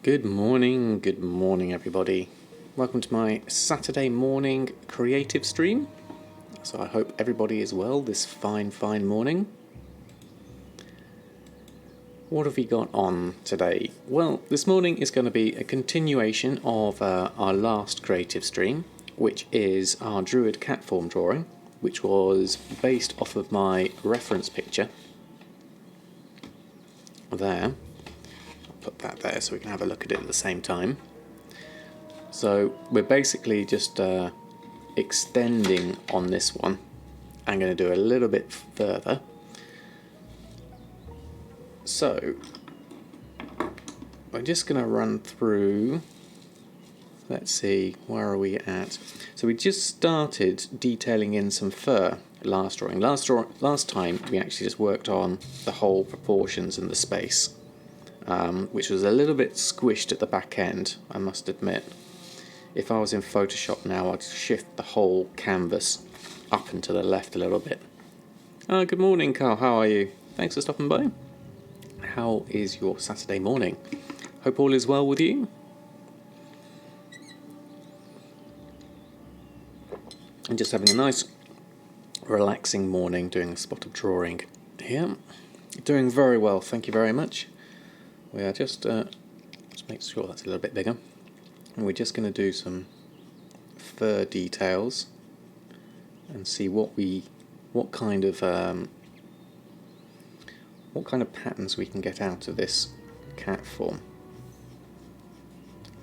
Good morning everybody. Welcome to my Saturday morning creative stream. So I hope everybody is well this fine morning. What have we got on today? Well, this morning is going to be a continuation of our last creative stream, which is our Druid cat form drawing, which was based off of my reference picture. There. Put that there so we can have a look at it at the same time. So we're basically just extending on this one. I'm going to do a little bit further. So we're just going to run through. Let's see, where are we at? So we just started detailing in some fur last drawing. Last time we actually just worked on the whole proportions and the space. Which was a little bit squished at the back end, I must admit. If I was in Photoshop now, I'd shift the whole canvas up and to the left a little bit. Good morning, Carl. How are you? Thanks for stopping by. How is your Saturday morning? Hope all is well with you. I'm just having a nice, relaxing morning, doing a spot of drawing here. Doing very well, thank you very much. We are just make sure that's a little bit bigger, and we're just going to do some fur details and see what kind of patterns we can get out of this cat form.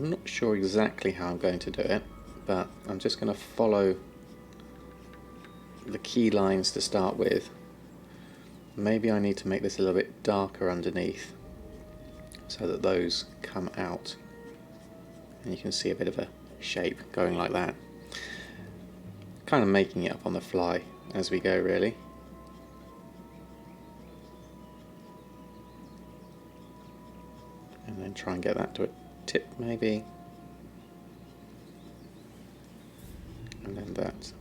I'm not sure exactly how I'm going to do it, but I'm just going to follow the key lines to start with. Maybe I need to make this a little bit darker underneath, so that those come out and you can see a bit of a shape going like that. Kind of making it up on the fly as we go, really. And then try and get that to a tip maybe. And then that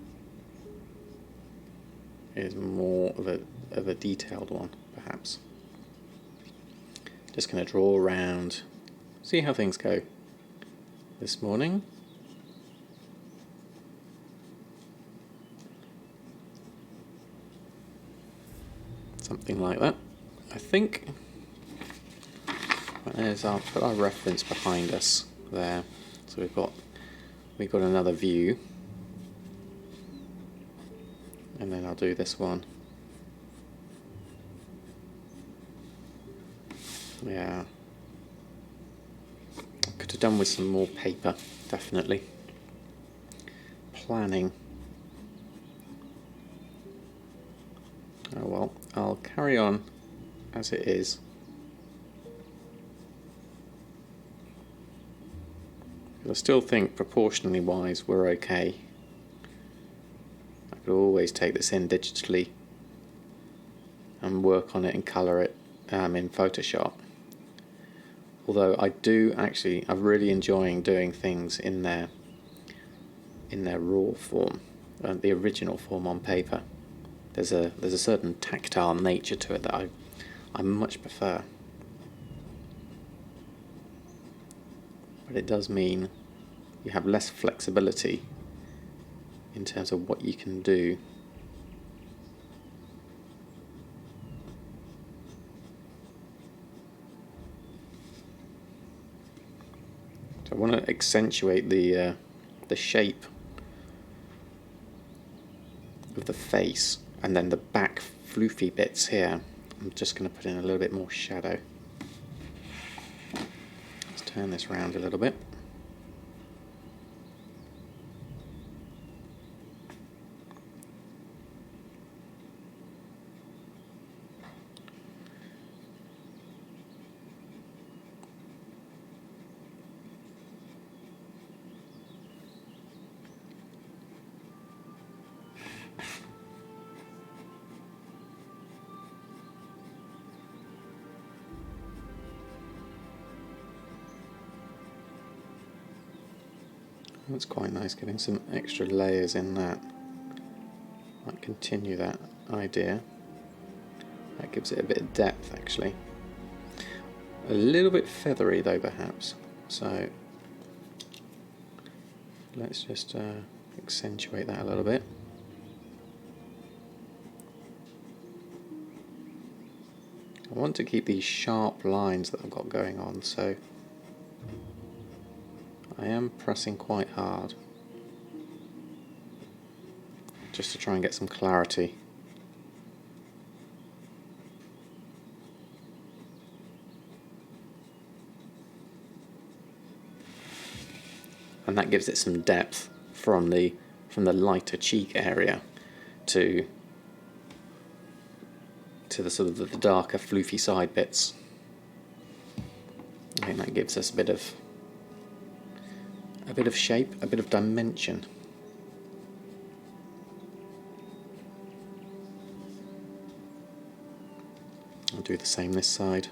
is more of a detailed one perhaps. Just going to draw around, see how things go this morning. Something like that, I think. I'll put our reference behind us there, so we've got another view, and then I'll do this one. Yeah, could have done with some more paper, definitely. Planning. Oh well, I'll carry on as it is. I still think proportionally wise we're okay. I could always take this in digitally and work on it and colour it in Photoshop. Although I'm really enjoying doing things in their raw form, the original form on paper. There's a certain tactile nature to it that I much prefer. But it does mean you have less flexibility in terms of what you can do. I want to accentuate the shape of the face, and then the back floofy bits here. I'm just going to put in a little bit more shadow. Let's turn this round a little bit. That's quite nice, getting some extra layers in that. Might continue that idea. gives it a bit of depth actually. A little bit feathery though perhaps. So let's just accentuate that a little bit. I want to keep these sharp lines that I've got going on, so I am pressing quite hard just to try and get some clarity. And that gives it some depth from the lighter cheek area to the sort of the darker floofy side bits. I think that gives us a bit of shape, a bit of dimension. I'll do the same this side.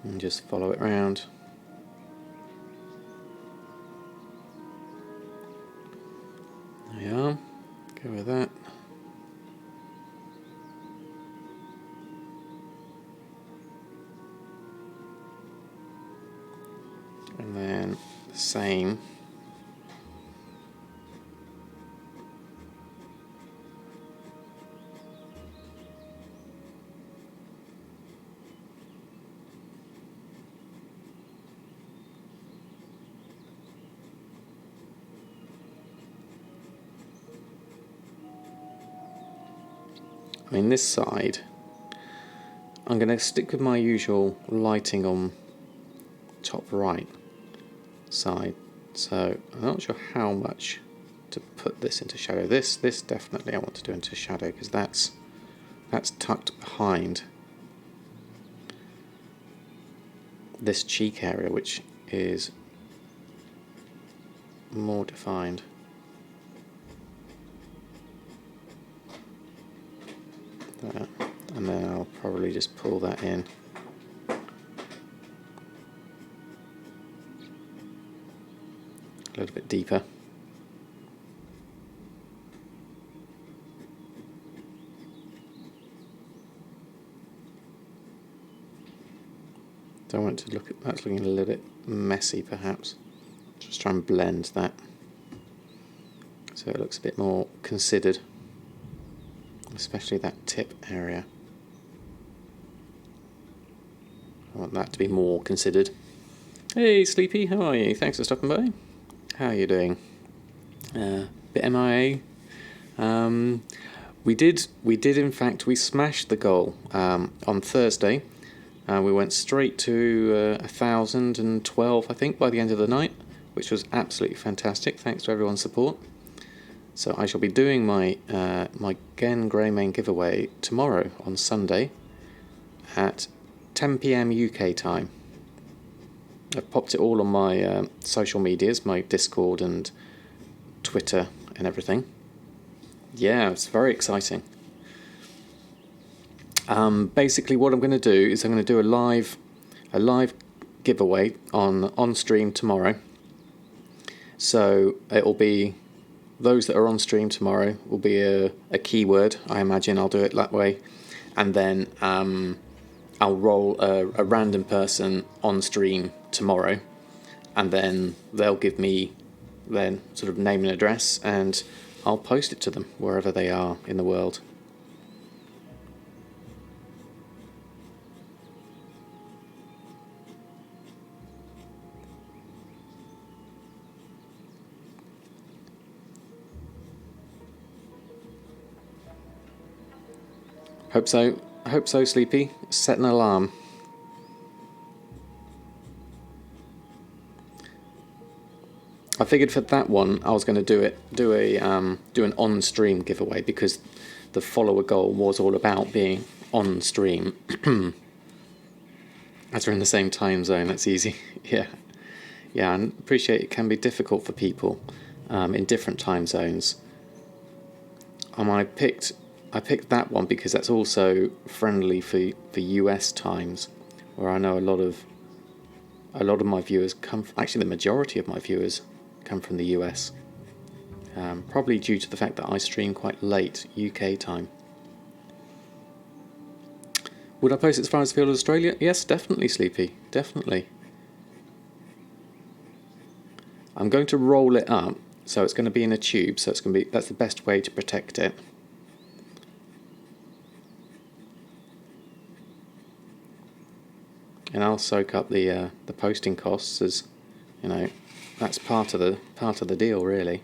And just follow it round. There we are. Go with that. And then the same. I mean, this side, I'm going to stick with my usual lighting on top right side, so I'm not sure how much to put this into shadow. This definitely I want to do into shadow, because that's tucked behind this cheek area, which is more defined. There. And then I'll probably just pull that in. A little bit deeper. Don't want it to look at that's looking a little bit messy perhaps. Just try and blend that so it looks a bit more considered. Especially that tip area. I want that to be more considered. Hey Sleepy, how are you? Thanks for stopping by. How are you doing? Bit MIA. We did in fact, we smashed the goal on Thursday. We went straight to 1,012 I think by the end of the night, which was absolutely fantastic. Thanks to everyone's support. So I shall be doing my Gen Greymane giveaway tomorrow on Sunday at 10 PM UK time. I've popped it all on my social medias, my Discord and Twitter and everything. Yeah, it's very exciting. Basically what I'm going to do is I'm going to do a live giveaway on stream tomorrow. So it'll be those that are on stream tomorrow will be a keyword. I imagine I'll do it that way, and then I'll roll a random person on stream tomorrow, and then they'll give me their sort of name and address, and I'll post it to them wherever they are in the world. Hope so. I hope so, Sleepy. Set an alarm. I figured for that one I was going to do an on-stream giveaway, because the follower goal was all about being on stream. As we're in the same time zone, that's easy. Yeah, I appreciate it can be difficult for people in different time zones. I picked that one because that's also friendly for US times, where I know a lot of my viewers come from, actually the majority of my viewers come from the US. Probably due to the fact that I stream quite late UK time. Would I post it as far as Field of Australia? Yes, definitely, Sleepy. Definitely. I'm going to roll it up, so it's going to be in a tube. So it's going to be, that's the best way to protect it. And I'll soak up the posting costs, as you know, that's part of the deal, really.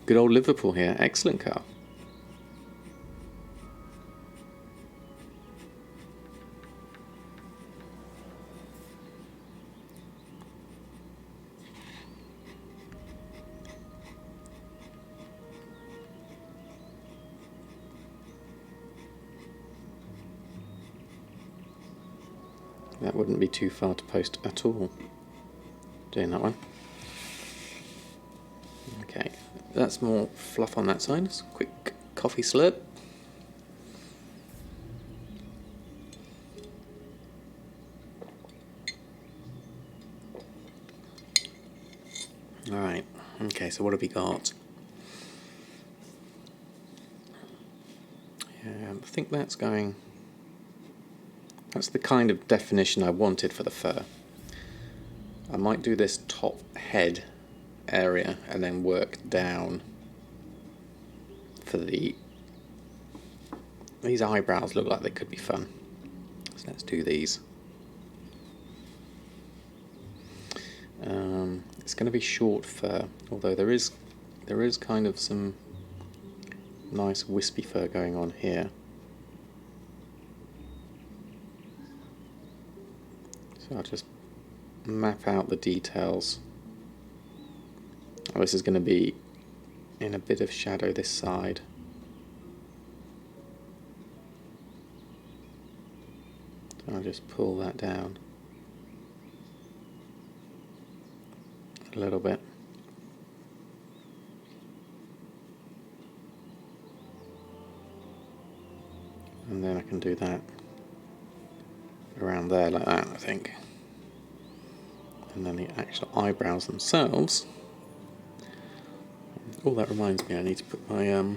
Good old Liverpool here. Excellent car. That wouldn't be too far to post at all. Doing that one. Okay, that's more fluff on that side. Just a quick coffee slurp. Alright, okay, so what have we got? Yeah, I think that's going... That's the kind of definition I wanted for the fur. I might do this top head area and then work down for these eyebrows. Look like they could be fun, so let's do these. It's going to be short fur, although there is kind of some nice wispy fur going on here. So I'll just map out the details. Oh, this is going to be in a bit of shadow this side. So I'll just pull that down a little bit. And then I can do that around there like that, I think. And then the actual eyebrows themselves. Oh, that reminds me, I need to put my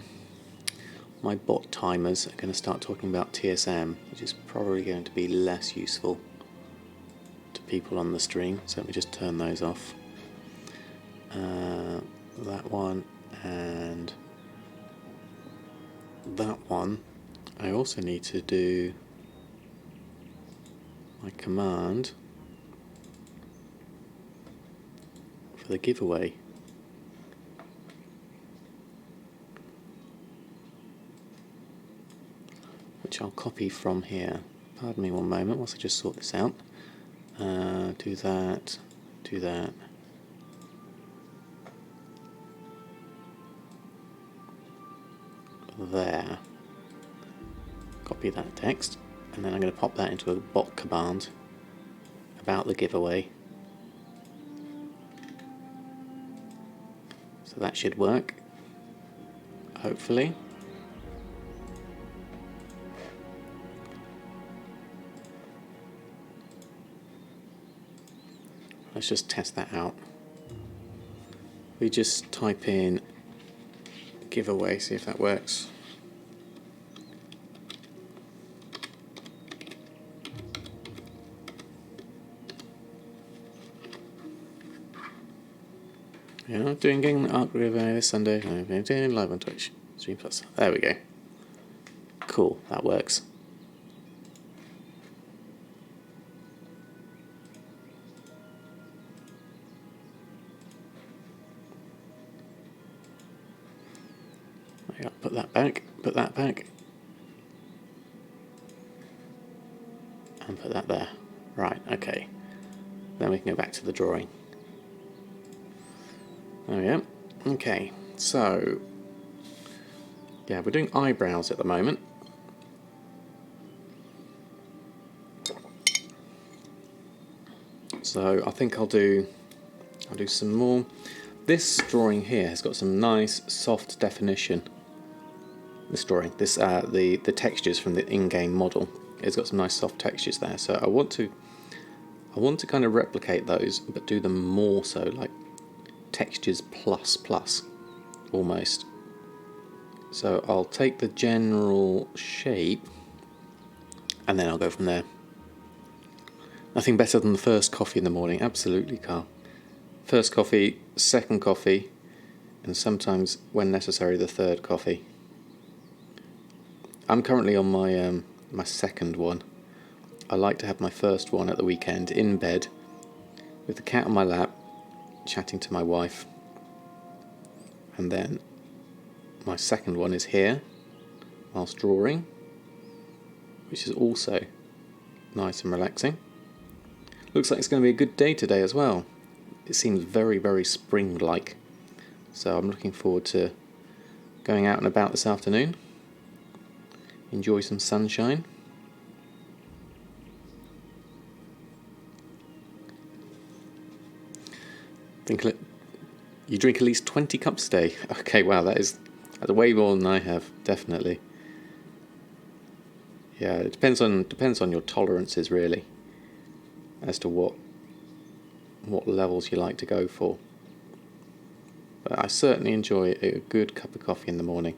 my bot timers are going to start talking about TSM, which is probably going to be less useful to people on the stream. So let me just turn those off. That one and that one. I also need to do my command for the giveaway. Which I'll copy from here. Pardon me one moment whilst I just sort this out. Do that, do that. There. Copy that text, and then I'm going to pop that into a bot command about the giveaway. So that should work, hopefully. Let's just test that out. We just type in giveaway, see if that works. Yeah, doing Game Arc giveaway this Sunday. I'm doing live on Twitch. Stream Plus. There we go. Cool, that works. Yeah, put that back, and put that there. Right, okay. Then we can go back to the drawing. There we go. Okay, so yeah, we're doing eyebrows at the moment. So I think I'll do some more. This drawing here has got some nice soft definition. This drawing, the textures from the in-game model, it's got some nice soft textures there. So I want to kind of replicate those, but do them more so, like textures plus plus, almost. So I'll take the general shape and then I'll go from there. Nothing better than the first coffee in the morning, absolutely, Carl. First coffee, second coffee, and sometimes, when necessary, the third coffee. I'm currently on my second one. I like to have my first one at the weekend in bed with the cat on my lap, chatting to my wife, and then my second one is here whilst drawing, which is also nice and relaxing. Looks like it's going to be a good day today as well. It seems very, very spring-like, so I'm looking forward to going out and about this afternoon, enjoy some sunshine. You drink at least 20 cups a day. Okay, wow, that's way more than I have, definitely. Yeah, it depends on your tolerances, really, as to what levels you like to go for. But I certainly enjoy a good cup of coffee in the morning.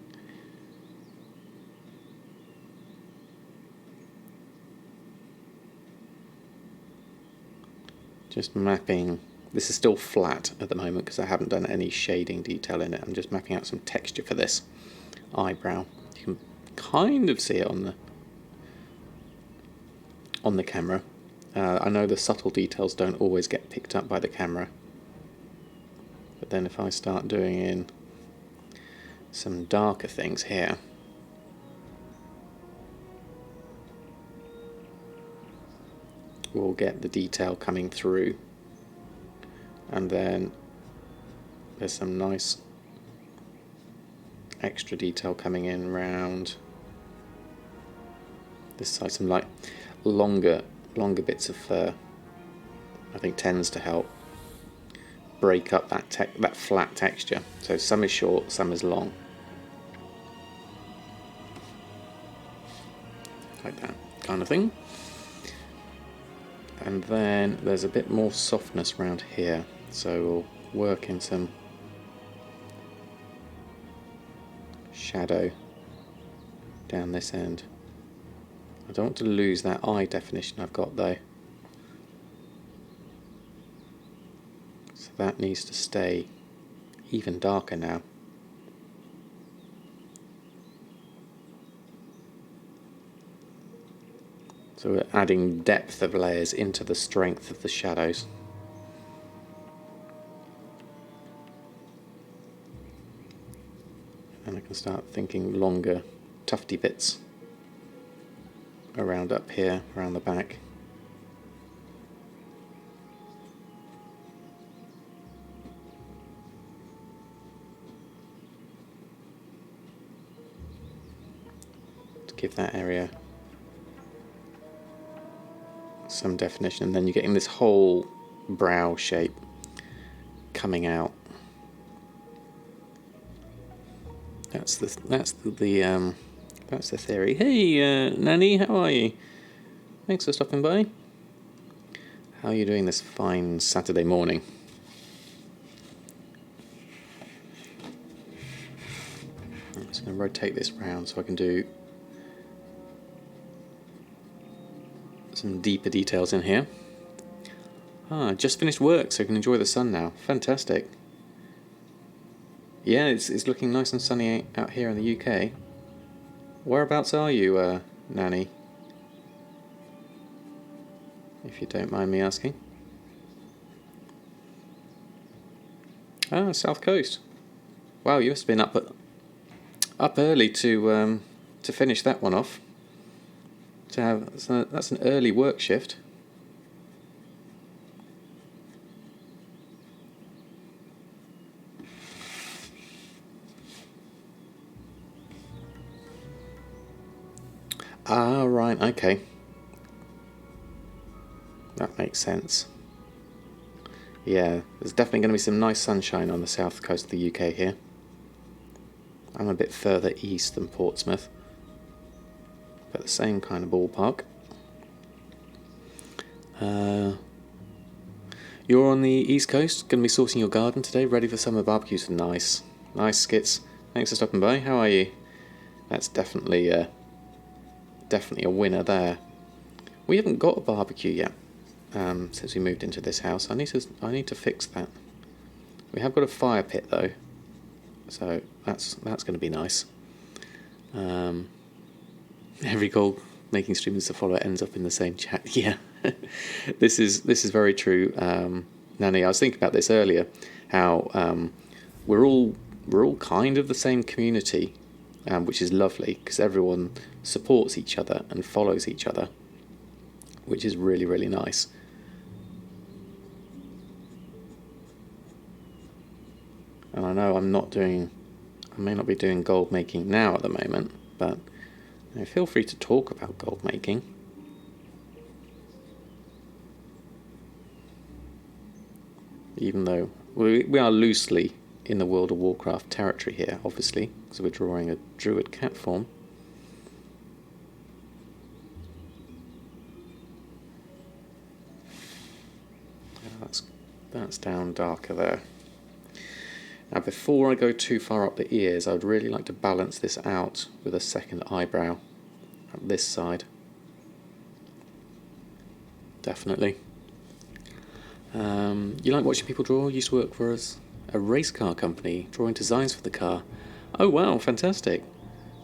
Just mapping. This is still flat at the moment because I haven't done any shading detail in it. I'm just mapping out some texture for this eyebrow. You can kind of see it on the camera. I know the subtle details don't always get picked up by the camera. But then if I start doing in some darker things here, we'll get the detail coming through. And then there's some nice extra detail coming in around this side. Some like longer bits of fur, I think, tends to help break up that flat texture. So some is short, some is long, like that kind of thing. And then there's a bit more softness around here, so we'll work in some shadow down this end. I don't want to lose that eye definition I've got though, so that needs to stay even darker now. So we're adding depth of layers into the strength of the shadows. And I can start thinking longer, tufty bits around up here, around the back. To give that area some definition, and then you're getting this whole brow shape coming out. That's the theory. Hey, Nanny, how are you? Thanks for stopping by. How are you doing this fine Saturday morning? I'm just going to rotate this round so I can do some deeper details in here. Just finished work, so I can enjoy the sun now. Fantastic. Yeah, it's looking nice and sunny out here in the UK. Whereabouts are you, Nanny? If you don't mind me asking. South Coast. Wow, you must have been up early to finish that one off. So that's an early work shift. Ah, right, okay. That makes sense. Yeah, there's definitely going to be some nice sunshine on the south coast of the UK here. I'm a bit further east than Portsmouth, but the same kind of ballpark. You're on the East Coast, going to be sorting your garden today, ready for summer barbecues. Nice. Nice, Skits. Thanks for stopping by. How are you? That's definitely a winner there. We haven't got a barbecue yet since we moved into this house. I need to fix that. We have got a fire pit though, so that's going to be nice. Every goal making streamers to follow ends up in the same chat. Yeah, this is very true, Nanny. I was thinking about this earlier, how we're all kind of the same community, which is lovely because everyone supports each other and follows each other, which is really, really nice. And I know I may not be doing gold making now at the moment, but feel free to talk about gold making. Even though we are loosely in the World of Warcraft territory here, obviously, because we're drawing a Druid cat form. That's down darker there. Now, before I go too far up the ears, I would really like to balance this out with a second eyebrow at this side. Definitely. You like watching people draw? You used to work for a race car company, drawing designs for the car. Oh wow, fantastic.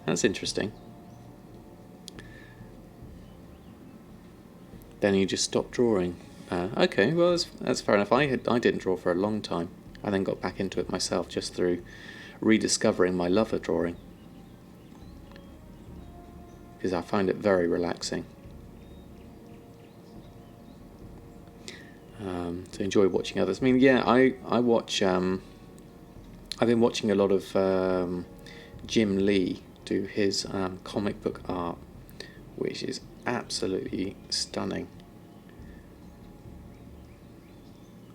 That's interesting. Then you just stopped drawing. Okay, well that's fair enough. I didn't draw for a long time. I then got back into it myself just through rediscovering my love of drawing, because I find it very relaxing. To enjoy watching others. I mean, yeah, I watch. I've been watching a lot of Jim Lee do his comic book art, which is absolutely stunning.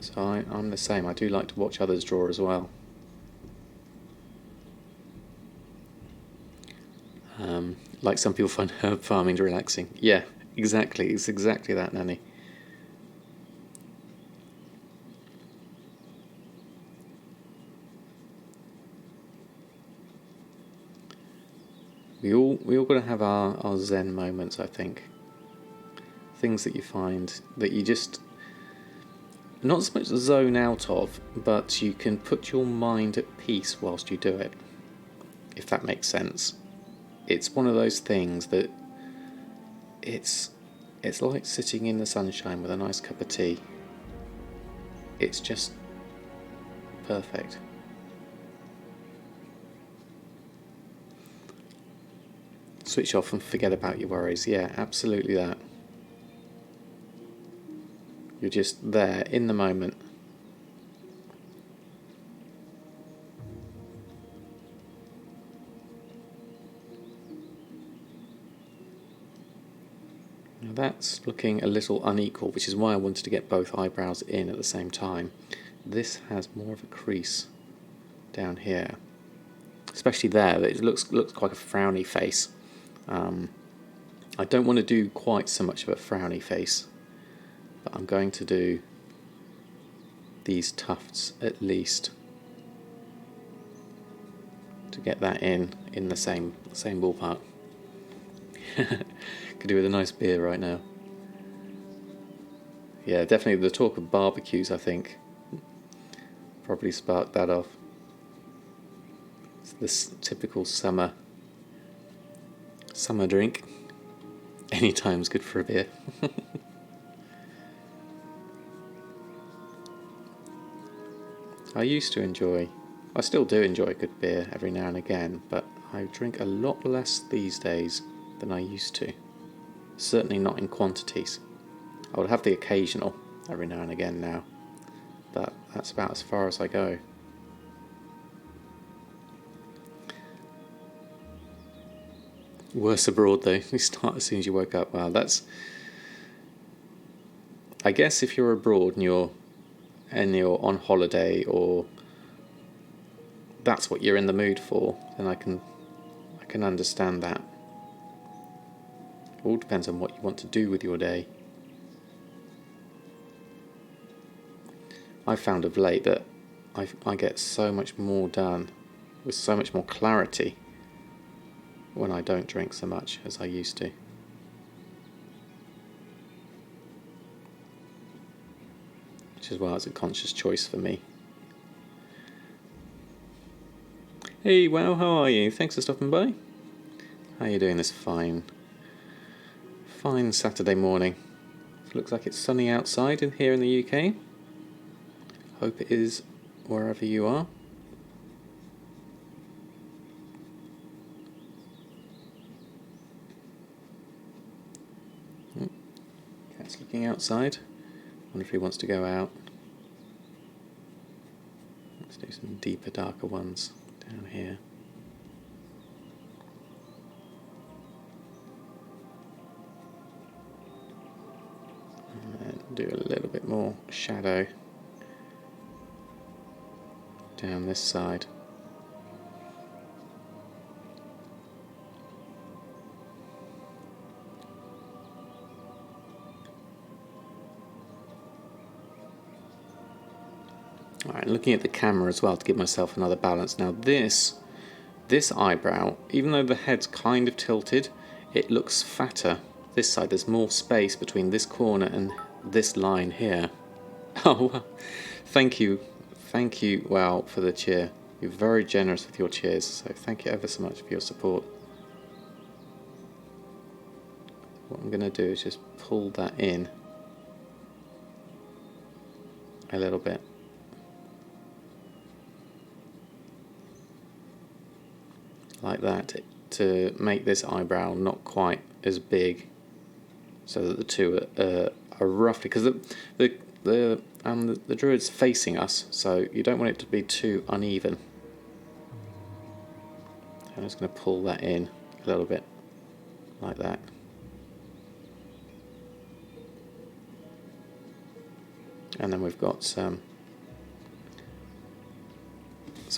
So I'm the same. I do like to watch others draw as well. Like some people find herb farming relaxing. Yeah, exactly. It's exactly that, Nanny. We all got to have our Zen moments, I think. Things that you find that you just not so much zone out of, but you can put your mind at peace whilst you do it, if that makes sense. It's one of those things that it's like sitting in the sunshine with a nice cup of tea. It's just perfect. Switch off and forget about your worries. Yeah, absolutely that. You're just there in the moment. Now that's looking a little unequal, which is why I wanted to get both eyebrows in at the same time. This has more of a crease down here, especially there. It looks quite a frowny face. I don't want to do quite so much of a frowny face, but I'm going to do these tufts at least to get that in the same ballpark. Could do with a nice beer right now. Yeah, definitely the talk of barbecues, I think, probably sparked that off. It's this typical summer drink. Anytime's good for a beer. I still do enjoy a good beer every now and again, but I drink a lot less these days than I used to. Certainly not in quantities. I would have the occasional every now and again now, but that's about as far as I go. Worse abroad though. You start as soon as you woke up. Wow, that's... I guess if you're abroad and you're on holiday, or that's what you're in the mood for, then I can understand that. It all depends on what you want to do with your day. I've found of late that I get so much more done with so much more clarity when I don't drink so much as I used to. Which is why it's a conscious choice for me. Hey, wow, how are you? Thanks for stopping by. How are you doing this fine Saturday morning? Looks like it's sunny outside here in the UK. Hope it is wherever you are. Cat's looking outside. Wonder if he wants to go out. Let's do some deeper, darker ones down here. And do a little bit more shadow down this side. Alright, looking at the camera as well to give myself another balance. Now this eyebrow, even though the head's kind of tilted, it looks fatter this side. There's more space between this corner and this line here. Oh, thank you, wow, for the cheer. You're very generous with your cheers, so thank you ever so much for your support. What I'm going to do is just pull that in a little bit. Like that, to make this eyebrow not quite as big, so that the two are roughly, because the druid's facing us, so you don't want it to be too uneven. I'm just going to pull that in a little bit, like that. And then we've got some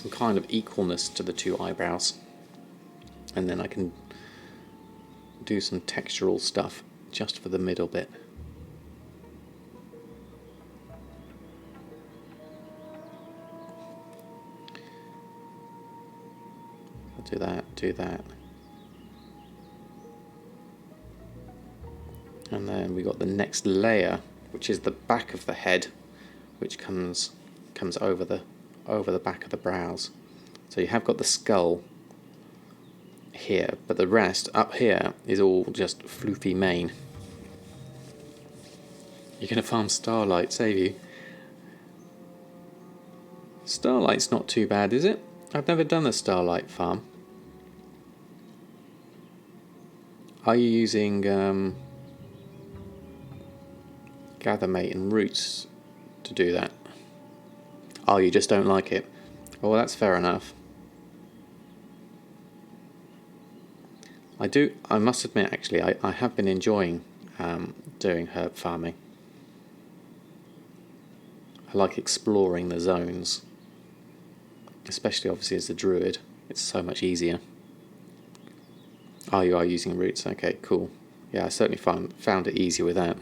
kind of equalness to the two eyebrows. And then I can do some textural stuff just for the middle bit. I'll do that. And then we got the next layer, which is the back of the head, which comes over the back of the brows. So you have got the skull here, but the rest up here is all just floofy mane. You're going to farm Starlight, save you. Starlight's not too bad, is it? I've never done a Starlight farm. Are you using Gathermate and Roots to do that? Oh, you just don't like it? Oh, well, that's fair enough. I must admit, actually, I have been enjoying doing herb farming. I like exploring the zones, especially obviously as a druid. It's so much easier. Oh, you are using roots. Okay, cool. Yeah, I certainly found it easier with that.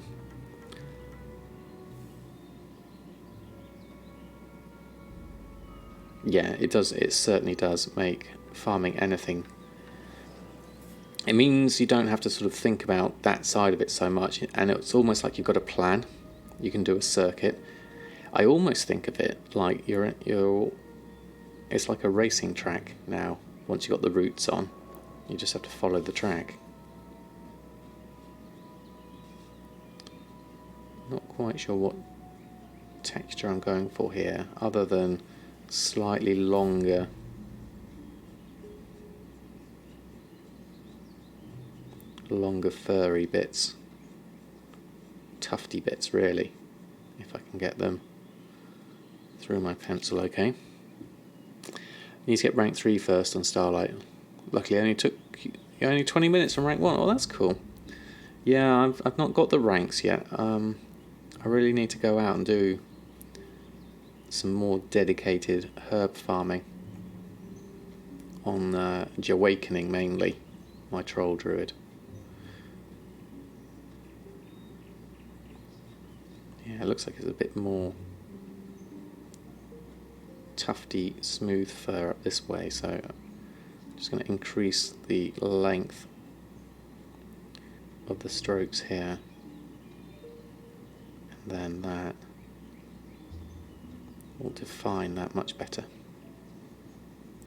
Yeah, it does. It certainly does make farming anything. It means you don't have to sort of think about that side of it so much, and it's almost like you've got a plan. You can do a circuit. I almost think of it like it's like a racing track now. Once you've got the roots on, you just have to follow the track. Not quite sure what texture I'm going for here, other than slightly longer furry bits, tufty bits really, if I can get them through my pencil. Okay, need to get rank 3 first on Starlight. Luckily only took 20 minutes from rank 1. Oh, that's cool. Yeah, I've not got the ranks yet. I really need to go out and do some more dedicated herb farming on Awakening, mainly my troll druid. Yeah, it looks like it's a bit more tufty, smooth fur up this way, so I'm just going to increase the length of the strokes here, and then that will define that much better,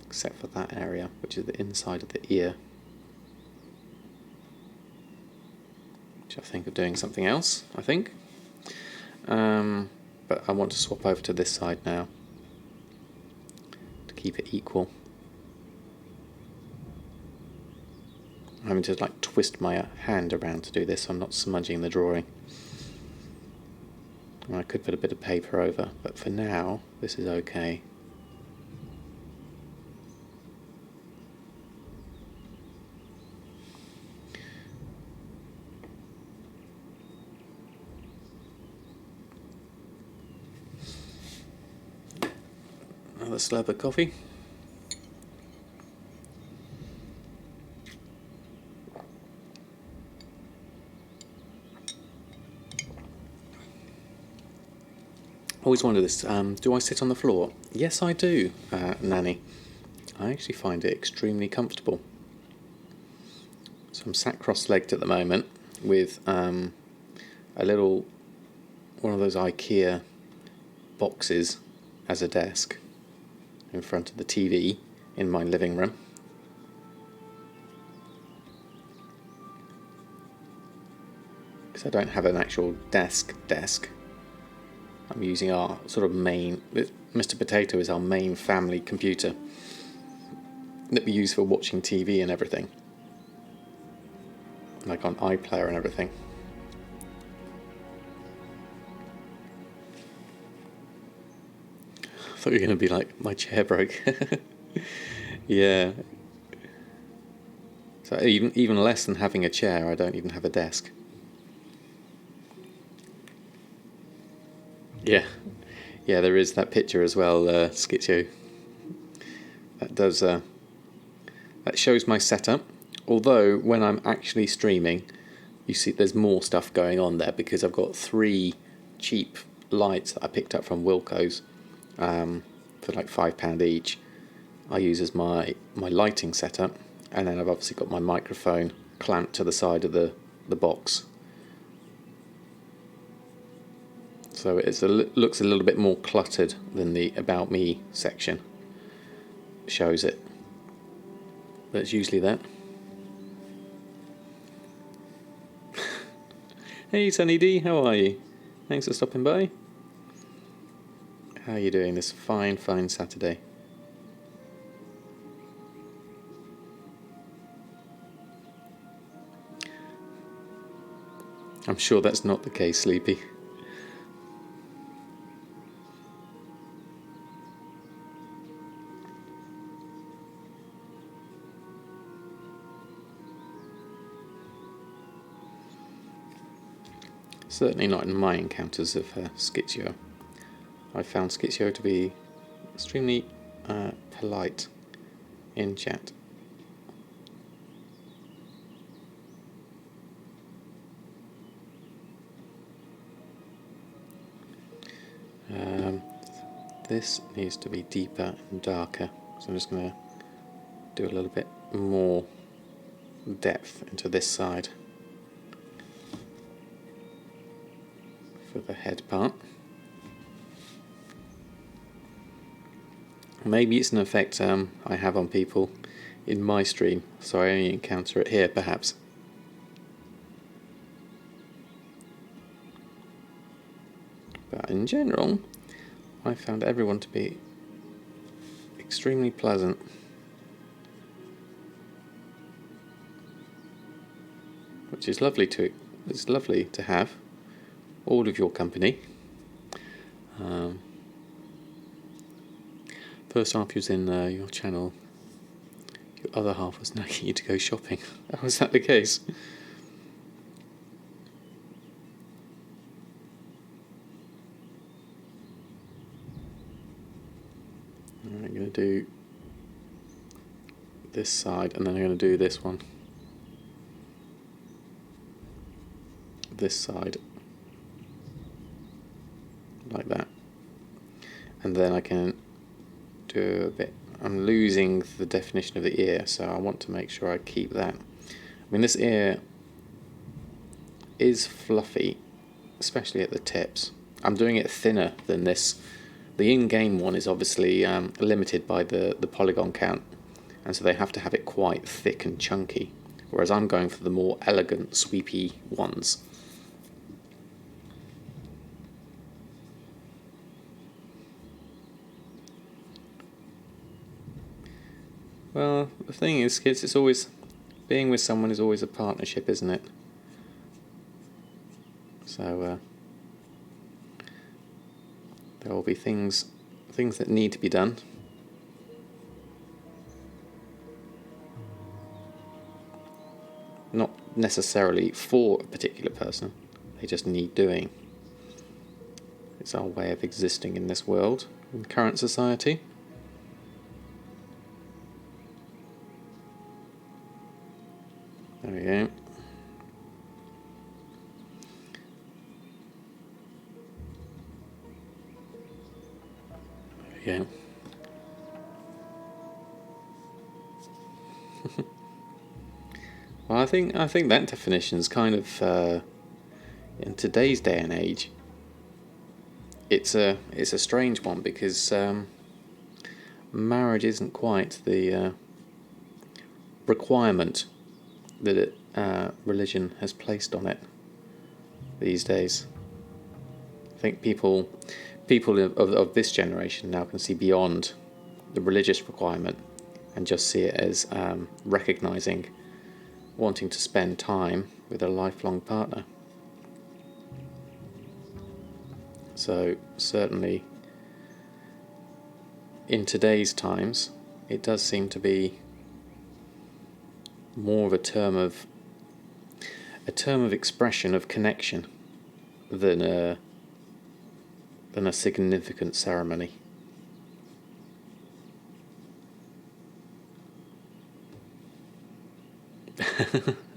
except for that area, which is the inside of the ear, which I think of doing something else, I think. But I want to swap over to this side now to keep it equal. I'm having to like twist my hand around to do this so I'm not smudging the drawing. And I could put a bit of paper over, but for now this is okay. Another slab of coffee. Always wonder this, do I sit on the floor? Yes I do, Nanny. I actually find it extremely comfortable. So I'm sat cross-legged at the moment with a little, one of those IKEA boxes as a desk in front of the TV in my living room. Because I don't have an actual desk. I'm using our sort of main, Mr. Potato is our main family computer that we use for watching TV and everything, like on iPlayer and everything. I thought you were going to be like, my chair broke. Yeah. So even less than having a chair, I don't even have a desk. Yeah, there is that picture as well, Schizo. That does, that shows my setup. Although when I'm actually streaming, you see there's more stuff going on there because I've got 3 cheap lights that I picked up from Wilko's for like £5 each. I use as my lighting setup, and then I've obviously got my microphone clamped to the side of the box. So it looks a little bit more cluttered than the About Me section shows it. But it's usually that. Hey Sunny D, how are you? Thanks for stopping by. How are you doing this fine Saturday? I'm sure that's not the case, Sleepy. Certainly not in my encounters of Schizo. I found Schizo to be extremely polite in chat. This needs to be deeper and darker, so I'm just going to do a little bit more depth into this side for the head part. Maybe it's an effect I have on people in my stream, so I only encounter it here perhaps. But in general, I found everyone to be extremely pleasant. Which is lovely to have all of your company. First half was in your channel. Your other half was nagging you to go shopping. Was that the case? I'm going to do this side, and then I'm going to do this one. This side. Like that. And then I can do a bit. I'm losing the definition of the ear, so I want to make sure I keep that. I mean, this ear is fluffy, especially at the tips. I'm doing it thinner than this. The in-game one is obviously limited by the polygon count, and so they have to have it quite thick and chunky, whereas I'm going for the more elegant, sweepy ones. Well, the thing is, kids, it's always, being with someone is always a partnership, isn't it? So there will be things that need to be done. Not necessarily for a particular person, they just need doing. It's our way of existing in this world, in current society. There we go. There we go. Well, I think that definition's kind of in today's day and age. It's a strange one because marriage isn't quite the requirement that religion has placed on it these days. I think people of this generation now can see beyond the religious requirement and just see it as recognising wanting to spend time with a lifelong partner. So certainly in today's times it does seem to be more of a term of expression of connection than a significant ceremony.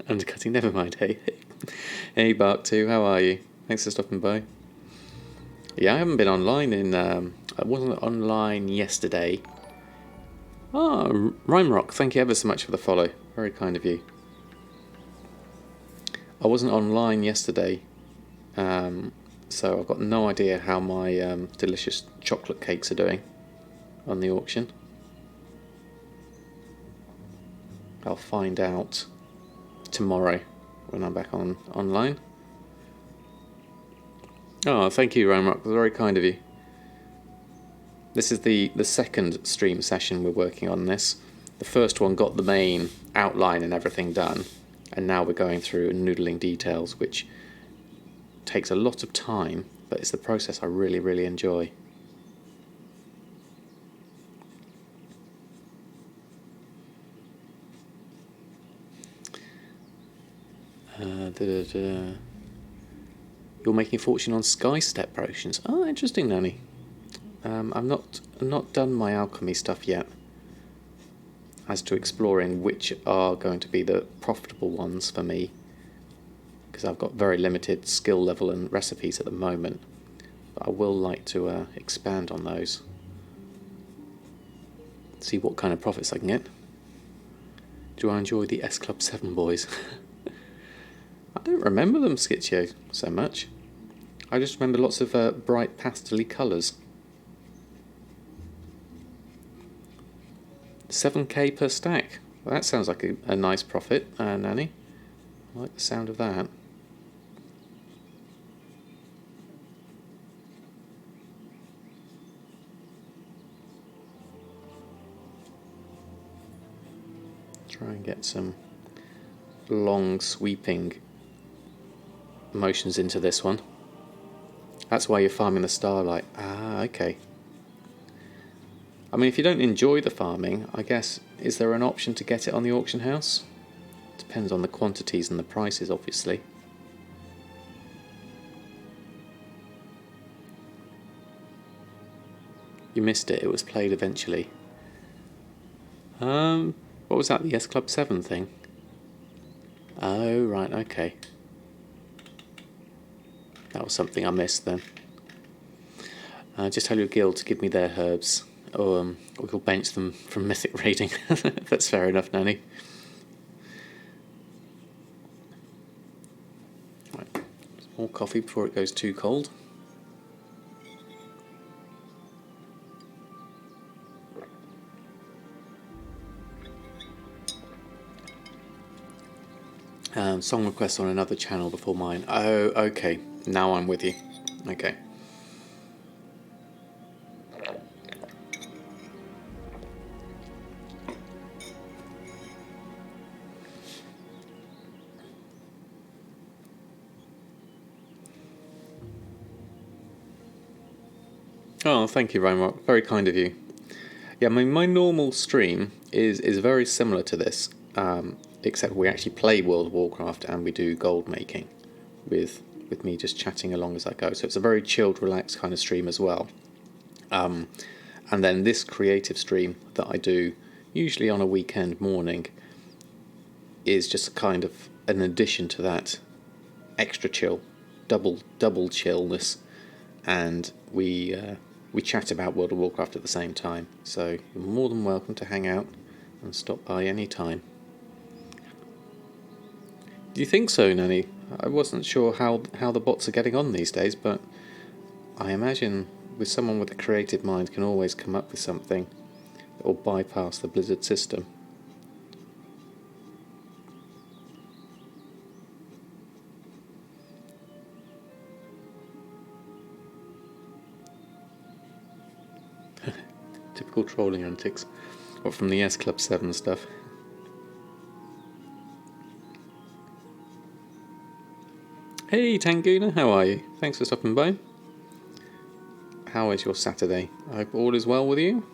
Undercutting, never mind. Hey Bark 2, how are you? Thanks for stopping by. Yeah, I haven't been online in I wasn't online yesterday. Rhyme Rock, thank you ever so much for the follow. Very kind of you. I wasn't online yesterday, so I've got no idea how my delicious chocolate cakes are doing on the auction. I'll find out tomorrow when I'm back online. Oh, thank you, Rhyme Rock. Very kind of you. This is the second stream session we're working on this. The first one got the main outline and everything done, and now we're going through and noodling details, which takes a lot of time, but it's the process I really, really enjoy. You're making a fortune on Sky Step potions. Oh, interesting, Nanny. I've not done my alchemy stuff yet, as to exploring which are going to be the profitable ones for me, because I've got very limited skill level and recipes at the moment, but I will like to expand on those, see what kind of profits I can get. Do I enjoy the S Club 7 boys? I don't remember them, Skitio, so much. I just remember lots of bright pastel-y colours. 7k per stack. Well, that sounds like a nice profit, Nanny. I like the sound of that. Try and get some long sweeping motions into this one. That's why you're farming the starlight. Ah, okay. I mean, if you don't enjoy the farming, I guess, is there an option to get it on the auction house? Depends on the quantities and the prices, obviously. You missed it, it was played eventually. What was that, the S Club 7 thing? Oh, right, okay. That was something I missed then. Just tell your guild to give me their herbs. or we'll bench them from mythic raiding. That's fair enough, Nanny. Right. Some more coffee before it goes too cold. Song requests on another channel before mine. Oh, okay. Now I'm with you. Okay. Oh, thank you, Ryan. Very kind of you. Yeah, my normal stream is very similar to this, except we actually play World of Warcraft and we do gold making with me just chatting along as I go. So it's a very chilled, relaxed kind of stream as well. And then this creative stream that I do usually on a weekend morning is just kind of an addition to that extra chill, double chillness, and we chat about World of Warcraft at the same time. So you're more than welcome to hang out and stop by any time. Do you think so, Nanny? I wasn't sure how the bots are getting on these days, but I imagine with someone with a creative mind can always come up with something that will bypass the Blizzard system. Typical trolling antics. What, from the S Club 7 stuff? Hey Tanguna, how are you? Thanks for stopping by. How is your Saturday? I hope all is well with you.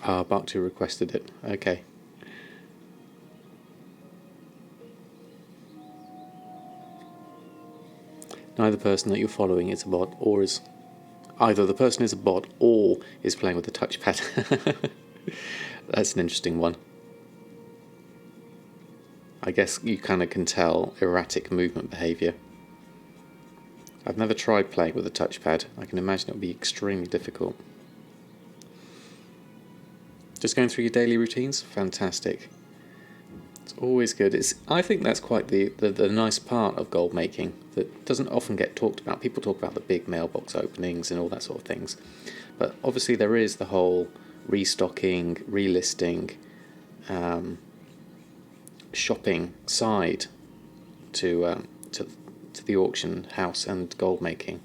Ah, Bhakti requested it. Okay. Neither person that you're following is a bot, or is... Either the person is a bot, or is playing with the touchpad. That's an interesting one. I guess you kind of can tell erratic movement behaviour. I've never tried playing with a touchpad. I can imagine it would be extremely difficult. Just going through your daily routines? Fantastic. It's always good. I think that's quite the nice part of gold making that doesn't often get talked about. People talk about the big mailbox openings and all that sort of things. But obviously there is the whole restocking, relisting, shopping side to the auction house and gold making,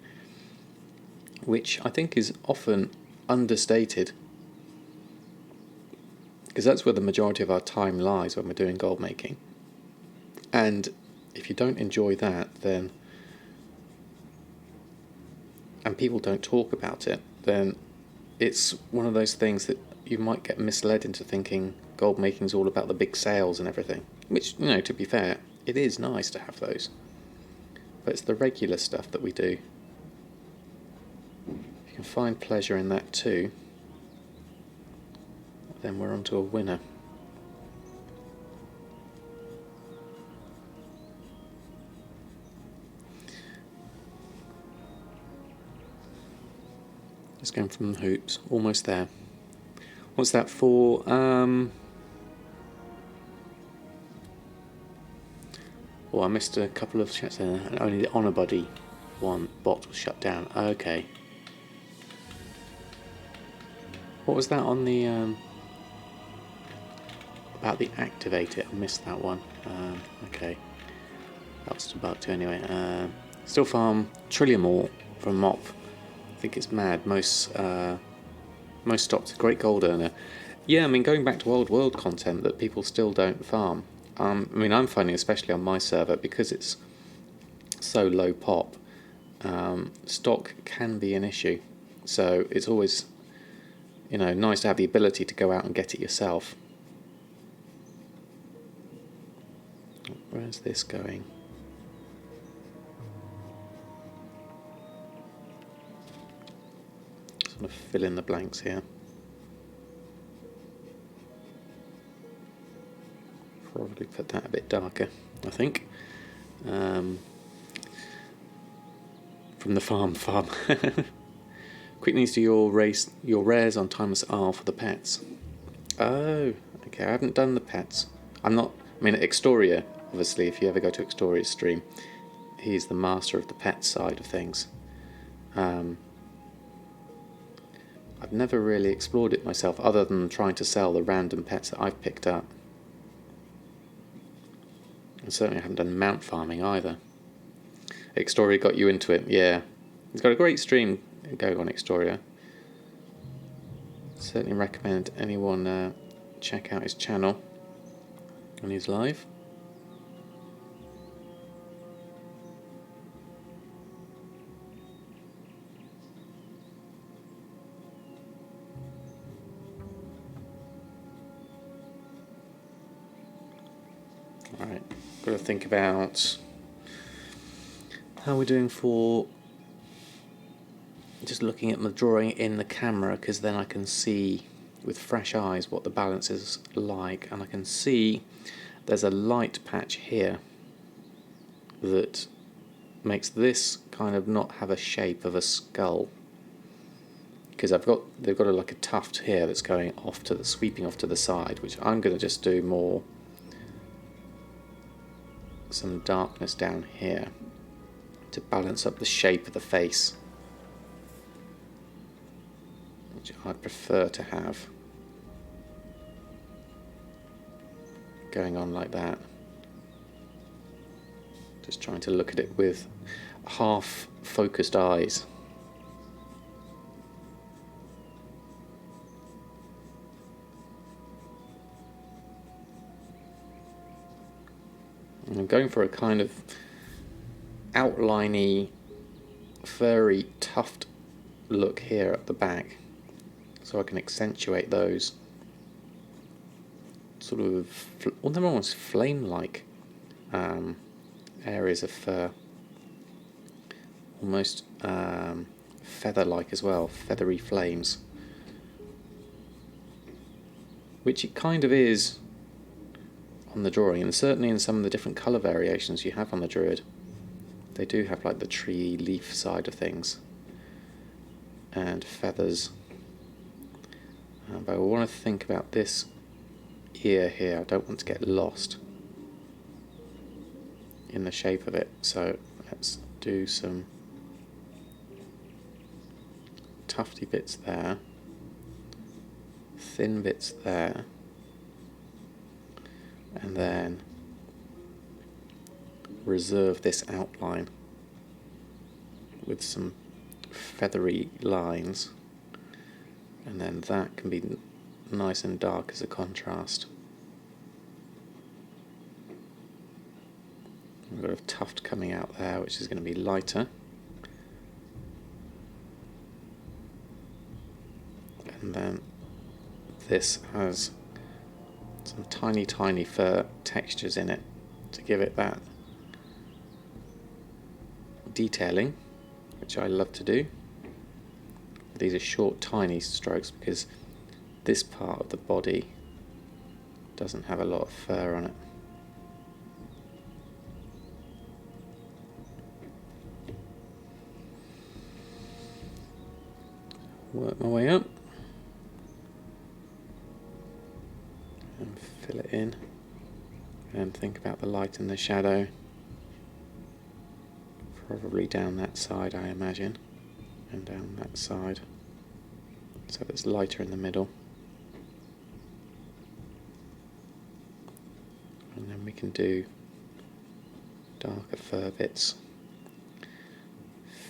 which I think is often understated, because that's where the majority of our time lies when we're doing gold making. And if you don't enjoy that, then, and people don't talk about it, then it's one of those things that you might get misled into thinking gold making is all about the big sales and everything, which, to be fair, it is nice to have those, but it's the regular stuff that we do. If you can find pleasure in that too, then we're on to a winner. Just going from the hoops, almost there. What's that for? Oh, I missed a couple of chats there. Only the Honor Buddy one bot was shut down. Okay. What was that on the about the activate it? I missed that one. Okay. That was to buck to anyway. Still farm Trillium ore from Mop. I think it's mad. Most stops a great gold earner. Yeah, I mean, going back to old world content that people still don't farm. I'm finding, especially on my server, because it's so low pop, stock can be an issue. So it's always, nice to have the ability to go out and get it yourself. Where's this going? Sort of fill in the blanks here. Probably put that a bit darker, I think. From the farm. Quick needs to your rares on timeless R for the pets. Oh, okay, I haven't done the pets. I mean, Extoria, obviously, if you ever go to Extoria's stream, he's the master of the pet side of things. I've never really explored it myself, other than trying to sell the random pets that I've picked up. And certainly I haven't done mount farming either. Extoria got you into it, yeah. He's got a great stream going on Extoria. Certainly recommend anyone check out his channel when he's live. Alright, got to think about how we're doing for just looking at the drawing in the camera, because then I can see with fresh eyes what the balance is like, and I can see there's a light patch here that makes this kind of not have a shape of a skull, because they've got like a tuft here that's going off to the sweeping off to the side, which I'm going to just do more some darkness down here to balance up the shape of the face, which I prefer to have going on like that. Just trying to look at it with half focused eyes. And I'm going for a kind of outliney, furry, tuft look here at the back, so I can accentuate those sort of, well, they're almost flame-like areas of fur, almost feather-like as well, feathery flames, which it kind of is on the drawing, and certainly in some of the different colour variations you have on the Druid. They do have like the tree leaf side of things and feathers, but I want to think about this ear here. I don't want to get lost in the shape of it, so let's do some tufty bits there, thin bits there, and then reserve this outline with some feathery lines, and then that can be nice and dark as a contrast. We've got a tuft coming out there which is going to be lighter, and then this has some tiny fur textures in it to give it that detailing, which I love to do. These are short, tiny strokes because this part of the body doesn't have a lot of fur on it. Work my way up and fill it in, and think about the light and the shadow. Probably down that side, I imagine, and down that side, so it's lighter in the middle. And then we can do darker fur bits,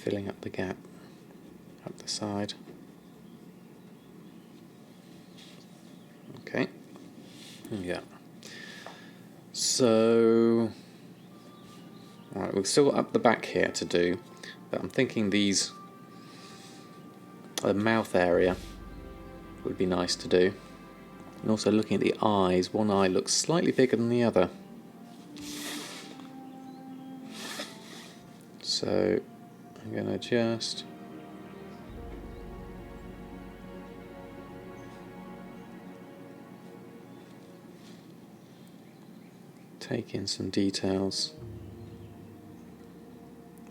filling up the gap up the side. Okay, yeah. So, alright, we've still got up the back here to do, but I'm thinking the mouth area would be nice to do. And also looking at the eyes, one eye looks slightly bigger than the other. So I'm going to just take in some details.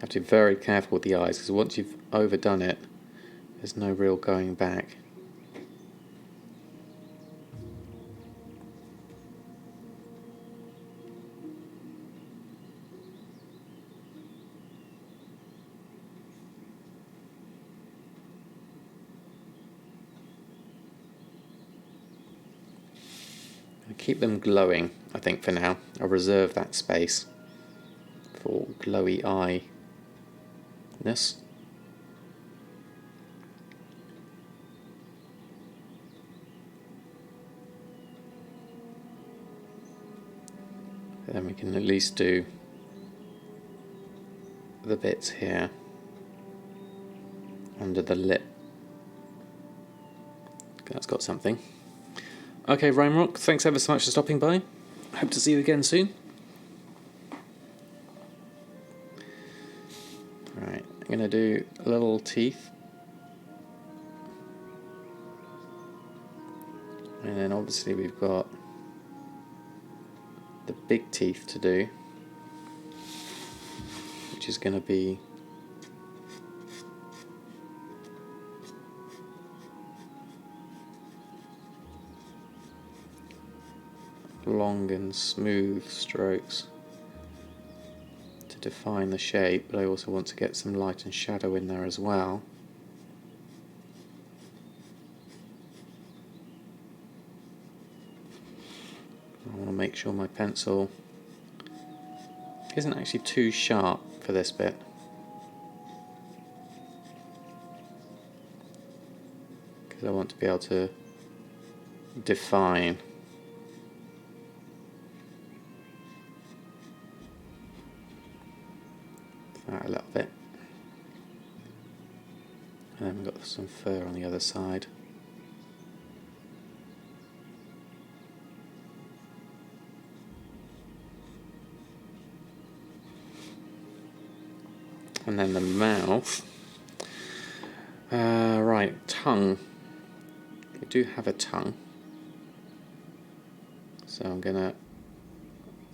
Have to be very careful with the eyes, because once you've overdone it, there's no real going back. Keep them glowing, I think, for now. I'll reserve that space for glowy eye-ness. Then we can at least do the bits here under the lip. That's got something. Okay, Rhymerock, thanks ever so much for stopping by. Hope to see you again soon. Right, I'm going to do little teeth. And then obviously we've got the big teeth to do, which is going to be long and smooth strokes to define the shape, but I also want to get some light and shadow in there as well. I want to make sure my pencil isn't actually too sharp for this bit. Because I want to be able to define that a little bit. And then we've got some fur on the other side. And then the mouth. Right, tongue. We do have a tongue. So I'm going to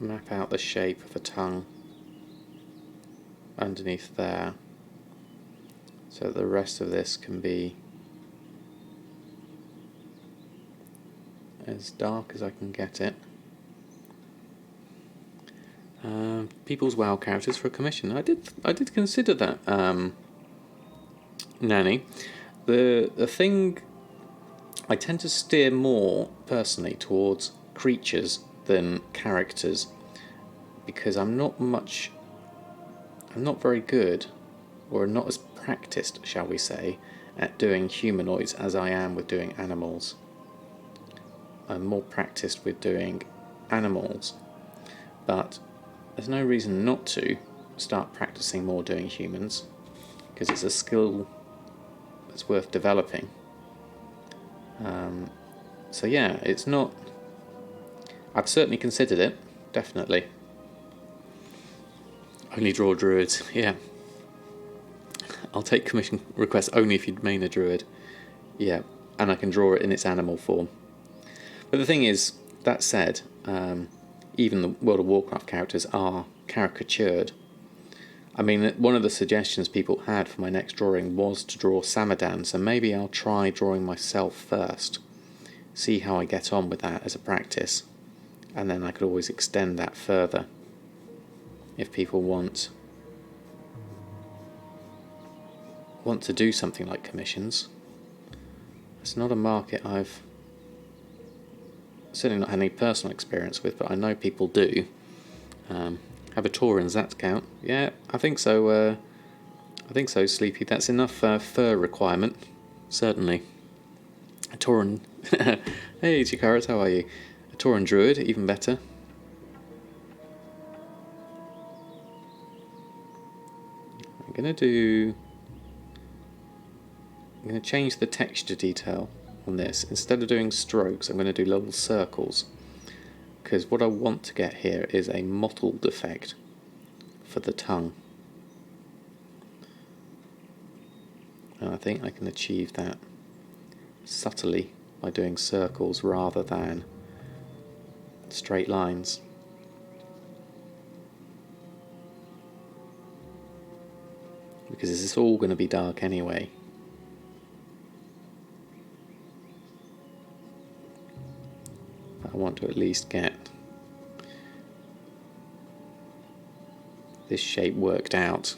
map out the shape of a tongue underneath there, so that the rest of this can be as dark as I can get it. People's WoW characters for a commission. I did consider that, Nanny. The thing, I tend to steer more personally towards creatures than characters, because I'm not very good, or not as practiced, shall we say, at doing humanoids as I am with doing animals. I'm more practiced with doing animals, but there's no reason not to start practicing more doing humans, because it's a skill that's worth developing. So yeah, it's not... I've certainly considered it, definitely. Only draw druids, yeah. I'll take commission requests only if you'd main a druid. Yeah, and I can draw it in its animal form. But the thing is, that said, even the World of Warcraft characters are caricatured. I mean, one of the suggestions people had for my next drawing was to draw Samadan, so maybe I'll try drawing myself first, see how I get on with that as a practice, and then I could always extend that further if people want to do something like commissions. It's not a market I've certainly not had any personal experience with, but I know people do. Abatorans, that count? Yeah, I think so. I think so, Sleepy. That's enough fur requirement, certainly. A Tauran. Hey, Chikaras, how are you? A Tauran Druid, even better. I'm going to change the texture detail on this. Instead of doing strokes, I'm going to do little circles, because what I want to get here is a mottled effect for the tongue, and I think I can achieve that subtly by doing circles rather than straight lines. because this is all going to be dark anyway. I want to at least get this shape worked out.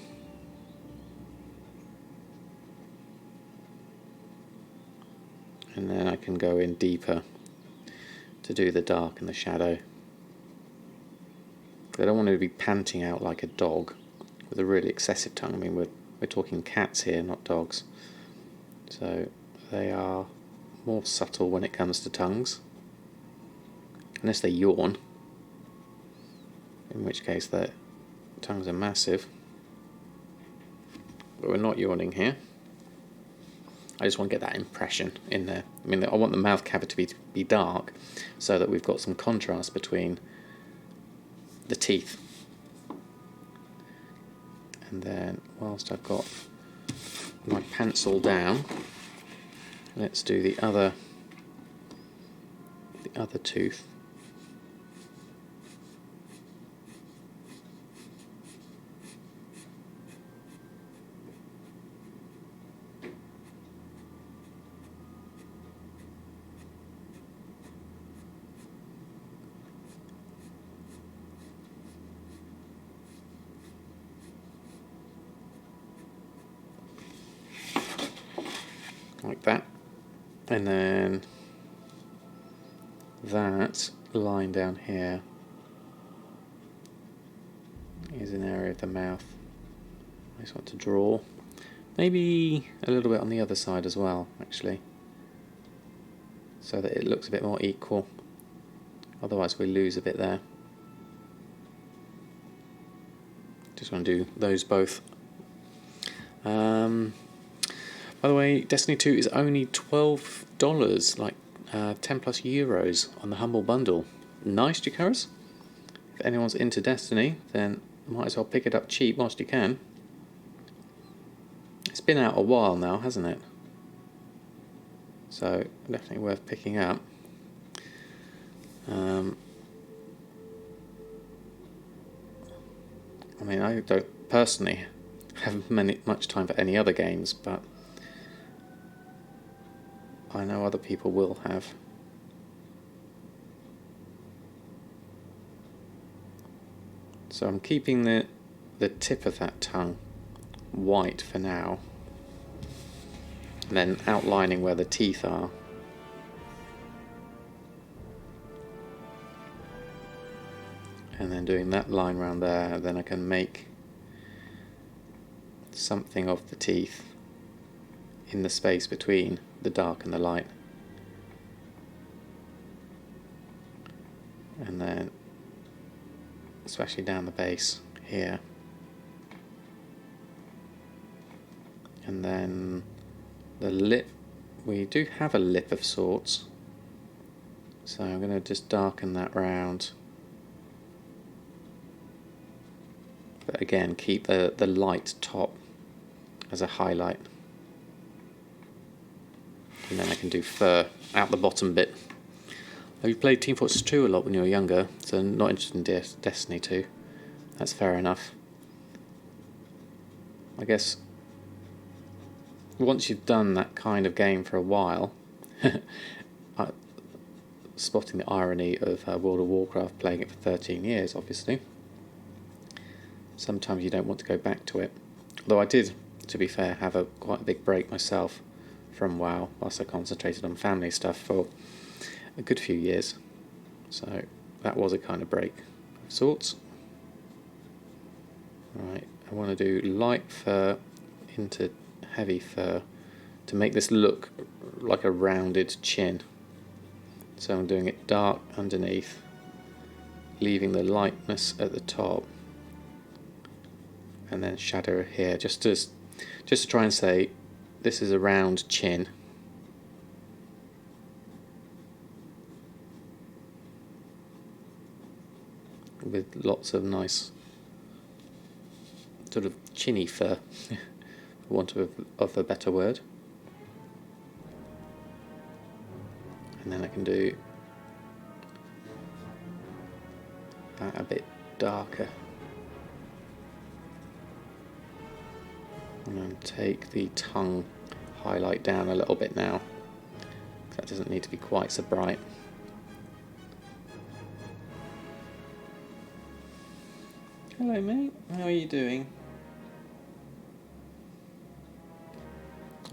And then I can go in deeper to do the dark and the shadow. I don't want to be panting out like a dog with a really excessive tongue. I mean, we're talking cats here, not dogs. So they are more subtle when it comes to tongues. Unless they yawn, in which case their tongues are massive. But we're not yawning here. I just want to get that impression in there. I mean, I want the mouth cavity to be dark so that we've got some contrast between the teeth. And then, whilst I've got my pencil down, let's do the other tooth. Like that, and then that line down here is an area of the mouth I just want to draw. Maybe a little bit on the other side as well, actually, so that it looks a bit more equal. Otherwise we lose a bit there. Just want to do those both. By the way, Destiny 2 is only $12, like 10 plus euros on the Humble Bundle. Nice, Jacaras. If anyone's into Destiny, then might as well pick it up cheap whilst you can. It's been out a while now, hasn't it? So, definitely worth picking up. I mean, I don't personally have much time for any other games, but I know other people will have. So I'm keeping the tip of that tongue white for now, and then outlining where the teeth are. And then doing that line around there, then I can make something of the teeth in the space between the dark and the light. And then especially down the base here. And then the lip, we do have a lip of sorts, so I'm going to just darken that round. But again, keep the light top as a highlight. And then I can do fur out the bottom bit. You played Team Fortress 2 a lot when you were younger, so not interested in Destiny 2. That's fair enough. I guess once you've done that kind of game for a while, spotting the irony of World of Warcraft, playing it for 13 years, obviously, sometimes you don't want to go back to it. Although I did, to be fair, have quite a big break myself from WoW, whilst I concentrated on family stuff for a good few years. So that was a kind of break of sorts. Right, I want to do light fur into heavy fur to make this look like a rounded chin. So I'm doing it dark underneath, leaving the lightness at the top, and then shadow here, just to try and say this is a round chin. With lots of nice sort of chinny fur, for want of a better word. And then I can do that a bit darker. I'm going to take the tongue highlight down a little bit now. That doesn't need to be quite so bright. Hello mate, how are you doing?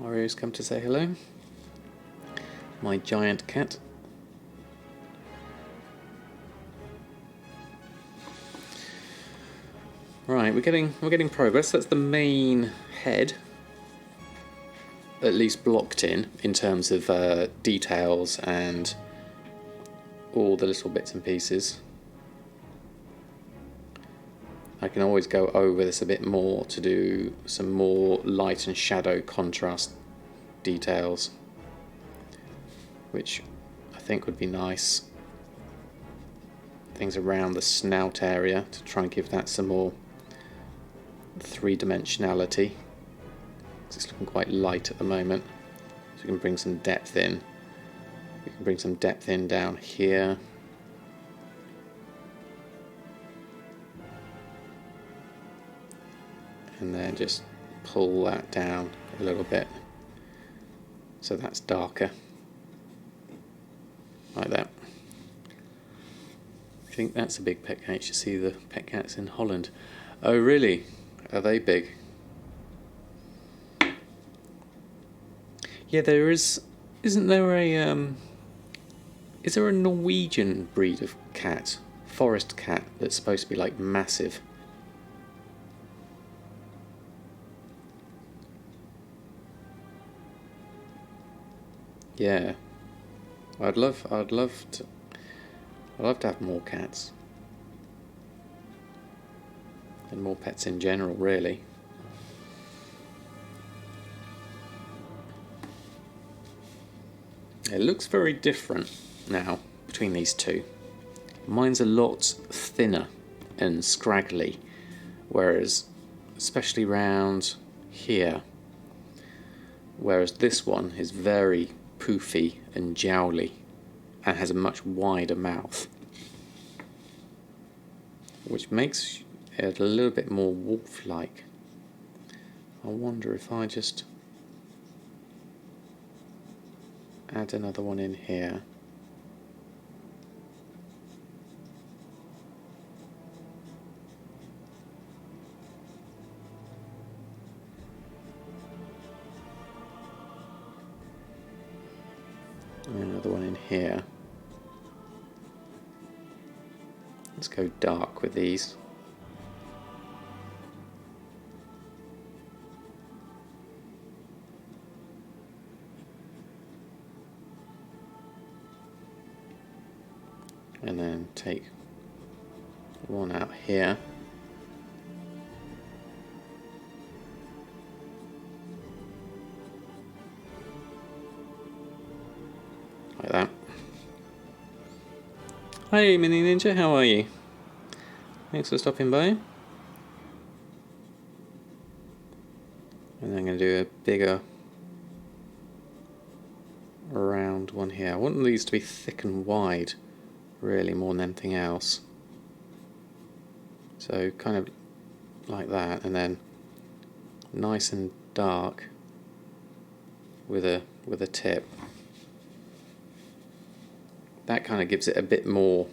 Oreo's come to say hello. My giant cat. Right, we're getting progress. That's the main head, at least blocked in terms of details and all the little bits and pieces. I can always go over this a bit more to do some more light and shadow contrast details, which I think would be nice. Things around the snout area to try and give that some more three-dimensionality. It's looking quite light at the moment, so we can bring some depth in. We can bring some depth in down here. And then just pull that down a little bit so that's darker, like that. I think that's a big pet cat. You should see the pet cats in Holland. Oh really? Are they big? Yeah, there is. Isn't there a is there a Norwegian breed of cat, forest cat, that's supposed to be like massive? Yeah, I'd love to have more cats and more pets in general, really. It looks very different now between these two. Mine's a lot thinner and scraggly, whereas especially round here, whereas this one is very poofy and jowly and has a much wider mouth, which makes it a little bit more wolf-like. I wonder if I just add another one in here. And another one in here. Let's go dark with these. And then take one out here. Like that. Hi Mini Ninja, how are you? Thanks for stopping by. And then I'm going to do a bigger round one here. I want these to be thick and wide, really, more than anything else. So kind of like that, and then nice and dark with a tip. That kind of gives it a bit more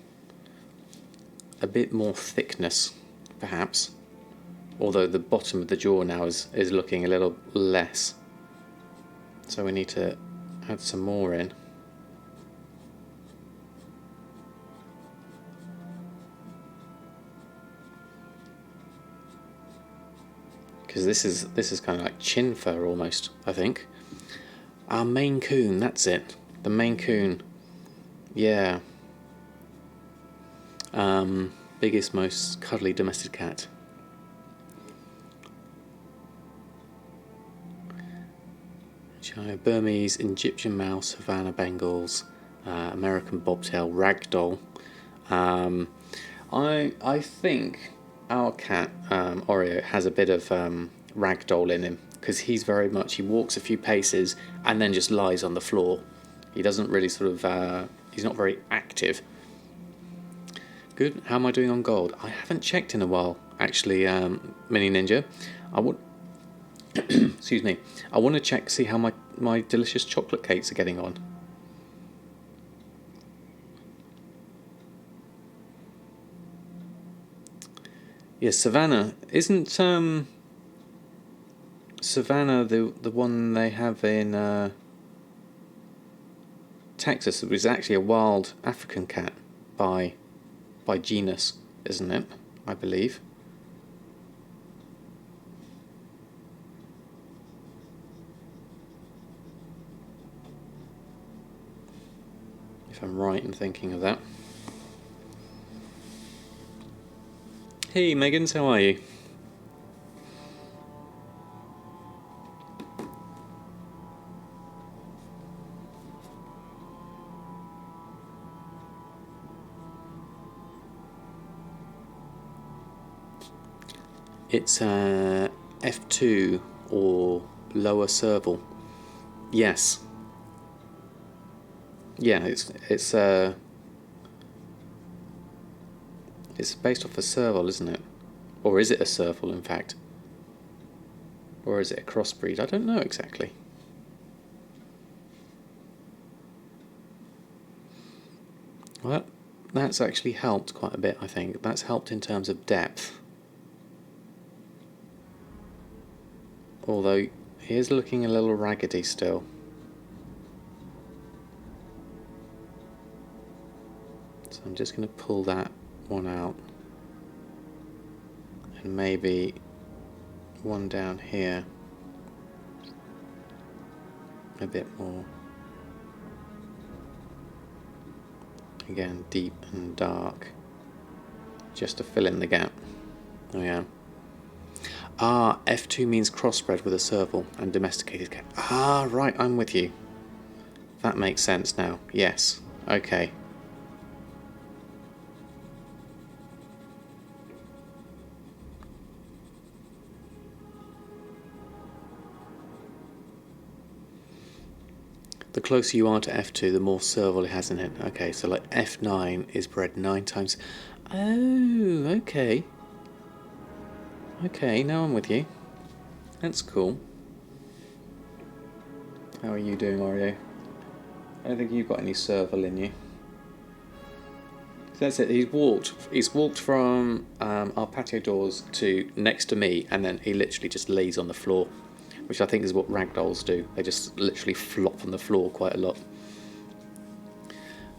thickness, perhaps. Although the bottom of the jaw now is looking a little less. So we need to add some more in. Because this is kind of like chin fur almost, I think. Our Maine Coon, that's it. The Maine Coon. Yeah. Biggest, most cuddly domestic cat. Shire Burmese, Egyptian mouse, Havana Bengals, American bobtail, ragdoll. I think our cat Oreo has a bit of ragdoll in him, because he walks a few paces and then just lies on the floor. He doesn't really he's not very active. Good. How am I doing on gold? I haven't checked in a while, actually, Mini Ninja. Excuse me. I want to check, see how my delicious chocolate cakes are getting on. Yes, Savannah. Isn't Savannah the one they have in Texas? It was actually a wild African cat by genus, isn't it? I believe. If I'm right in thinking of that. Hey Meggans, how are you? It's F2 or lower serval. Yes. Yeah, it's based off a serval, isn't it? Or is it a serval, in fact? Or is it a crossbreed? I don't know exactly. Well, that's actually helped quite a bit, I think. That's helped in terms of depth. Although, he is looking a little raggedy still. So I'm just going to pull that one out. And maybe one down here. A bit more. Again, deep and dark. Just to fill in the gap. Oh yeah. Ah, F2 means crossbred with a serval and domesticated cat. Ah, right, I'm with you. That makes sense now. Yes. Okay. The closer you are to F2, the more serval it has in it. Okay, so like F9 is bred 9 times. Oh, okay. Okay, now I'm with you. That's cool. How are you doing, Oreo? I don't think you've got any serval in you. So that's it. He's walked from our patio doors to next to me, and then he literally just lays on the floor, which I think is what ragdolls do. They just literally flop on the floor quite a lot.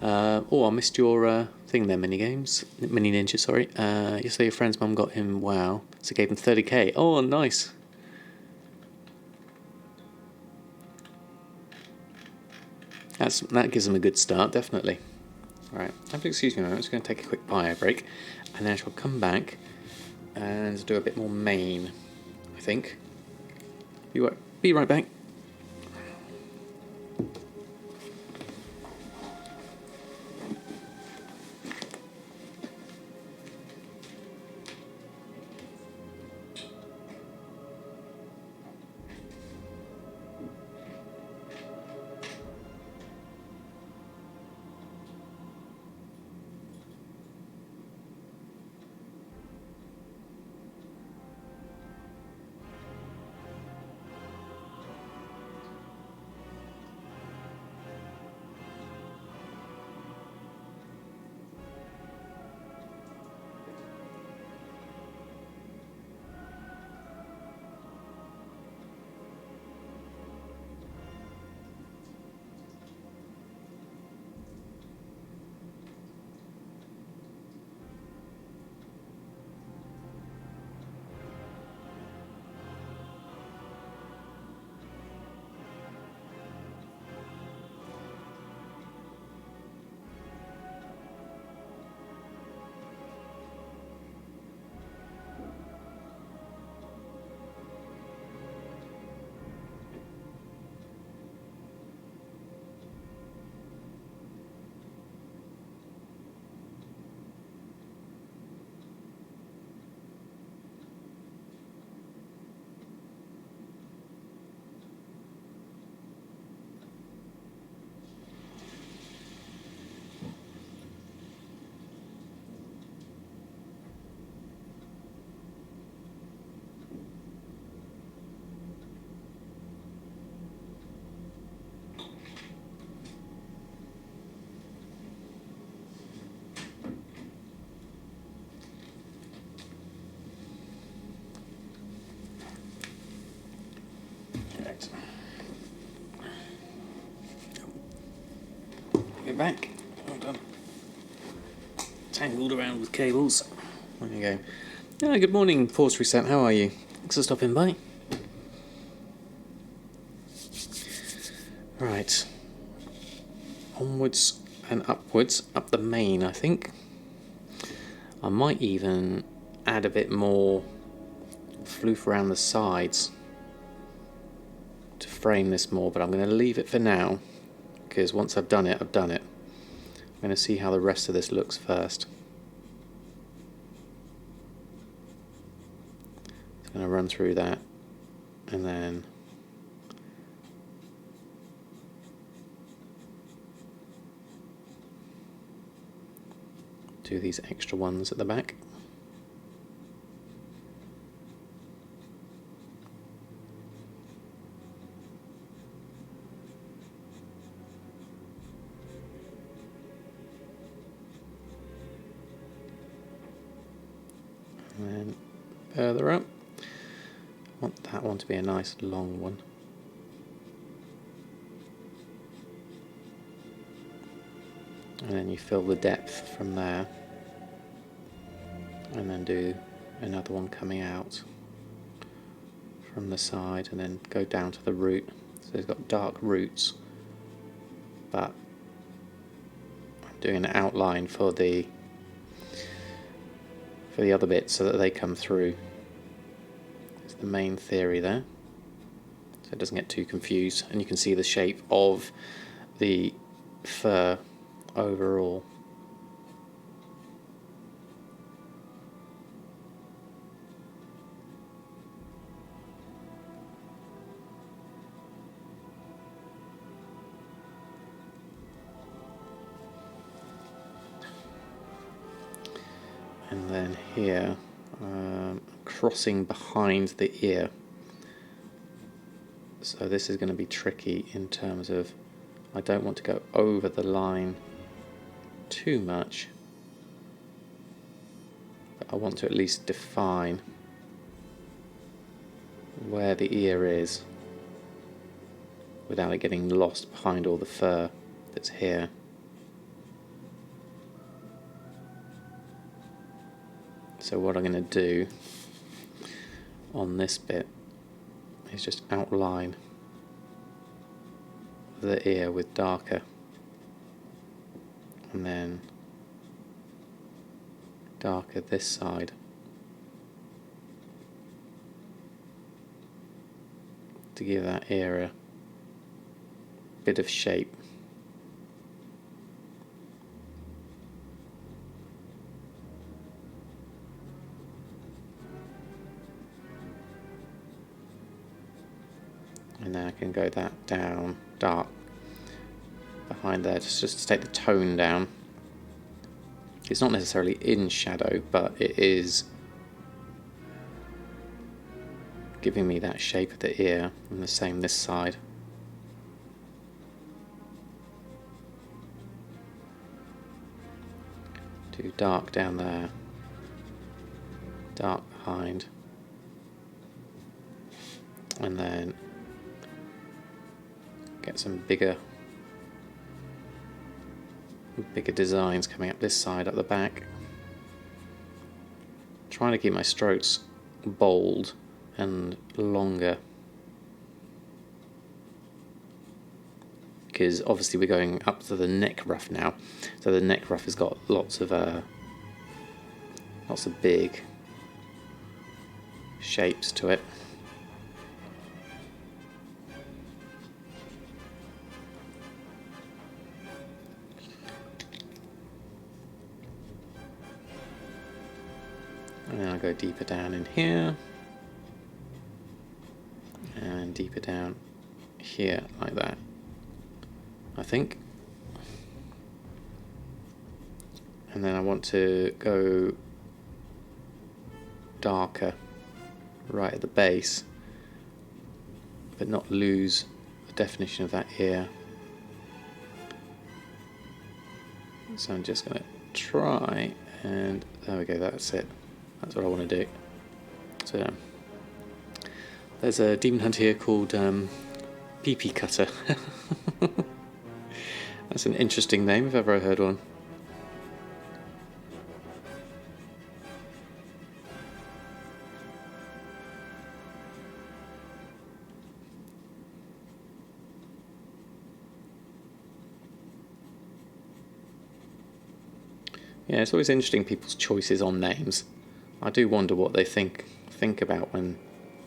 I missed your thing there, Mini Ninja, sorry. Yesterday your friend's mum got him WoW, so gave him 30k. Oh, nice. That gives him a good start, definitely. Right, excuse me a moment, I'm just going to take a quick bio break, and then I shall come back and do a bit more main, I think. Be right back. Right. Get back. Hold on. Tangled around with cables. There you go. Good morning, Pause Reset. How are you? Thanks for stopping by. Right. Onwards and upwards. Up the main, I think. I might even add a bit more floof around the sides to frame this more, but I'm going to leave it for now because once I've done it, I've done it. I'm going to see how the rest of this looks first. I'm going to run through that and then do these extra ones at the back. And then further up, I want that one to be a nice long one. And then you fill the depth from there, and then do another one coming out from the side, and then go down to the root. So it's got dark roots, but I'm doing an outline for the other bits so that they come through. It's the main theory there, so it doesn't get too confused, and you can see the shape of the fur overall. And then here, crossing behind the ear. So this is going to be tricky in terms of I don't want to go over the line too much, but I want to at least define where the ear is without it getting lost behind all the fur that's here. So what I'm going to do on this bit is just outline the ear with darker, and then darker this side, to give that ear a bit of shape. And then I can go that down dark behind there just to take the tone down. It's not necessarily in shadow, but it is giving me that shape of the ear, and the same this side. Do dark down there, dark behind, and then get some bigger designs coming up this side, up the back. Trying to keep my strokes bold and longer, because obviously we're going up to the neck ruff now, so the neck ruff has got lots of big shapes to it. And then I'll go deeper down in here, and deeper down here, like that, I think. And then I want to go darker right at the base, but not lose the definition of that ear. So I'm just going to try, and there we go, that's it. That's what I want to do. So There's a demon hunter here called PP Cutter. That's an interesting name if ever I heard one. Yeah, it's always interesting people's choices on names. I do wonder what they think about when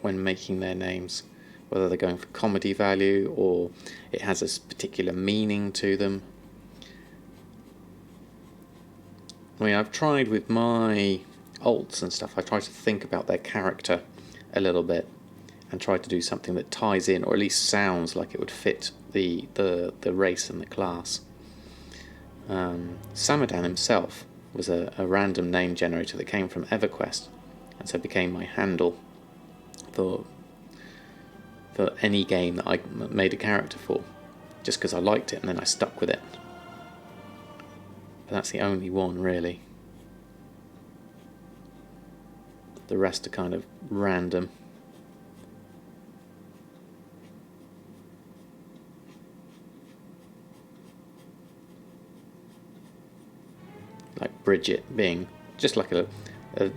making their names, whether they're going for comedy value or it has a particular meaning to them. I mean, I've tried with my alts and stuff, I try to think about their character a little bit and try to do something that ties in, or at least sounds like it would fit the race and the class. Samadan himself was a random name generator that came from EverQuest, and so became my handle for any game that I made a character for, just because I liked it and then I stuck with it. But that's the only one, really. The rest are kind of random. Like Bridget being just like a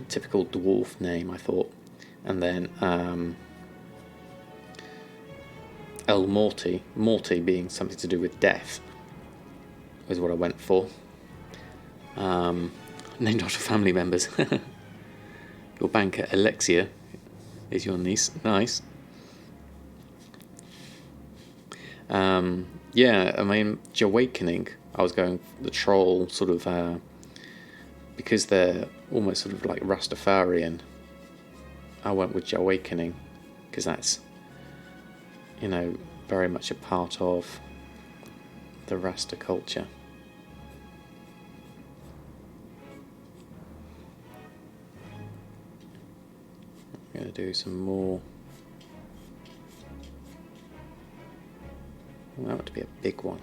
typical dwarf name, I thought. And then El Morty being something to do with death was what I went for. Named after family members. Your banker Alexia is your niece. Nice. Yeah, I mean, Awakening, I was going the troll sort of, because they're almost sort of like Rastafarian. I went with Awakening because that's, you know, very much a part of the Rasta culture. I'm going to do some more. Well, that would be a big one.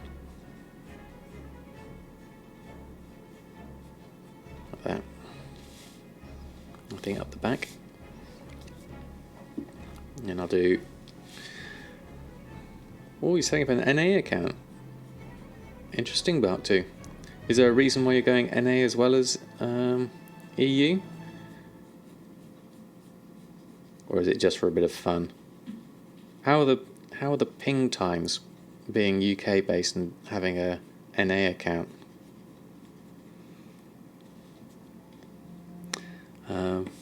Like that. Nothing up the back. And I'll do... Oh, you're setting up an NA account. Interesting, Bark2. Is there a reason why you're going NA as well as EU? Or is it just for a bit of fun? How are the ping times being UK based and having a NA account?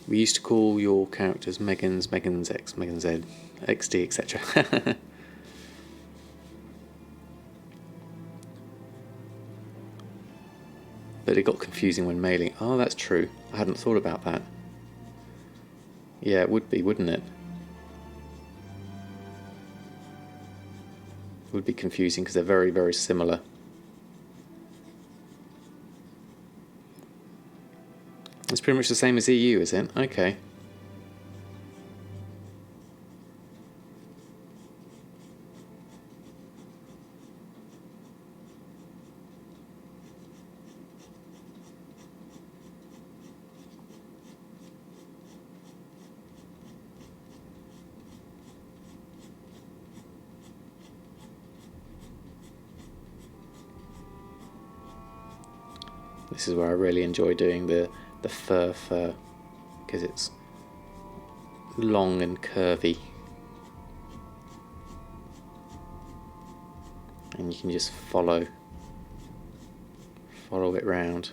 We used to call your characters Megans, Megans X, Megans Z, XD, etc. But it got confusing when mailing. Oh, that's true. I hadn't thought about that. Yeah, it would be, wouldn't it? It would be confusing because they're very, very similar. It's pretty much the same as EU, is it? Okay. This is where I really enjoy doing the fur because it's long and curvy and you can just follow it round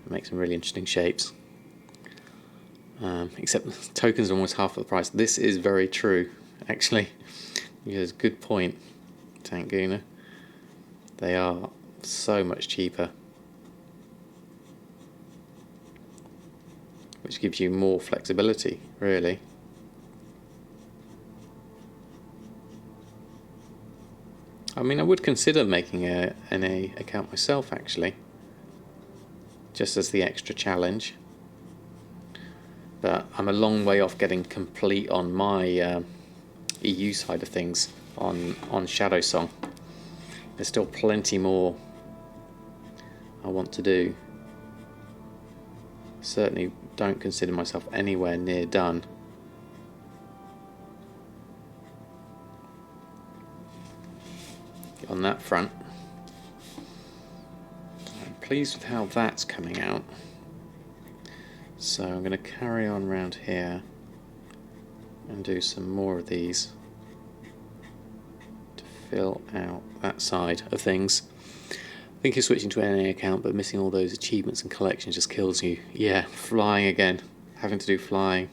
and make some really interesting shapes. Except tokens are almost half the price. This is very true, actually. It's a good point, Tankguna. They are so much cheaper, which gives you more flexibility, really. I mean, I would consider making an NA account myself, actually, just as the extra challenge. But I'm a long way off getting complete on my EU side of things on Shadow Song. There's still plenty more I want to do. Certainly don't consider myself anywhere near done. on that front. I'm pleased with how that's coming out. So I'm going to carry on around here and do some more of these to fill out that side of things. I think you're switching to an NA account, but missing all those achievements and collections just kills you. Yeah, flying again. Having to do flying.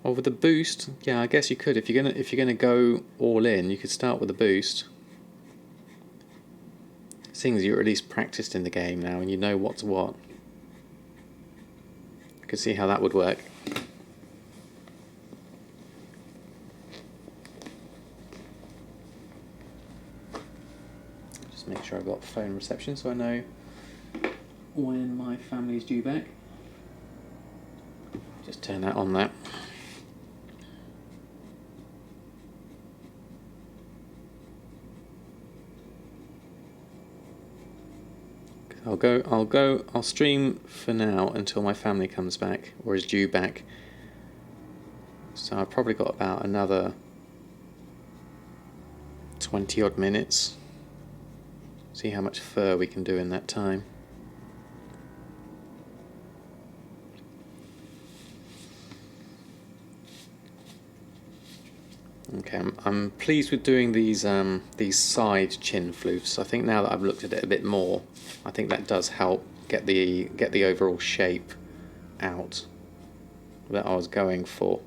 Or with the boost, yeah, I guess you could. If you're gonna go all in, you could start with a boost. Seeing as you're at least practiced in the game now and you know what's what. You can see how that would work. Just make sure I've got phone reception so I know when my family's due back. Just turn that on there. I'll stream for now until my family comes back or is due back. So I've probably got about another 20 odd minutes. See how much fur we can do in that time. Okay, I'm pleased with doing these side chin floofs. I think now that I've looked at it a bit more, I think that does help get the overall shape out that I was going for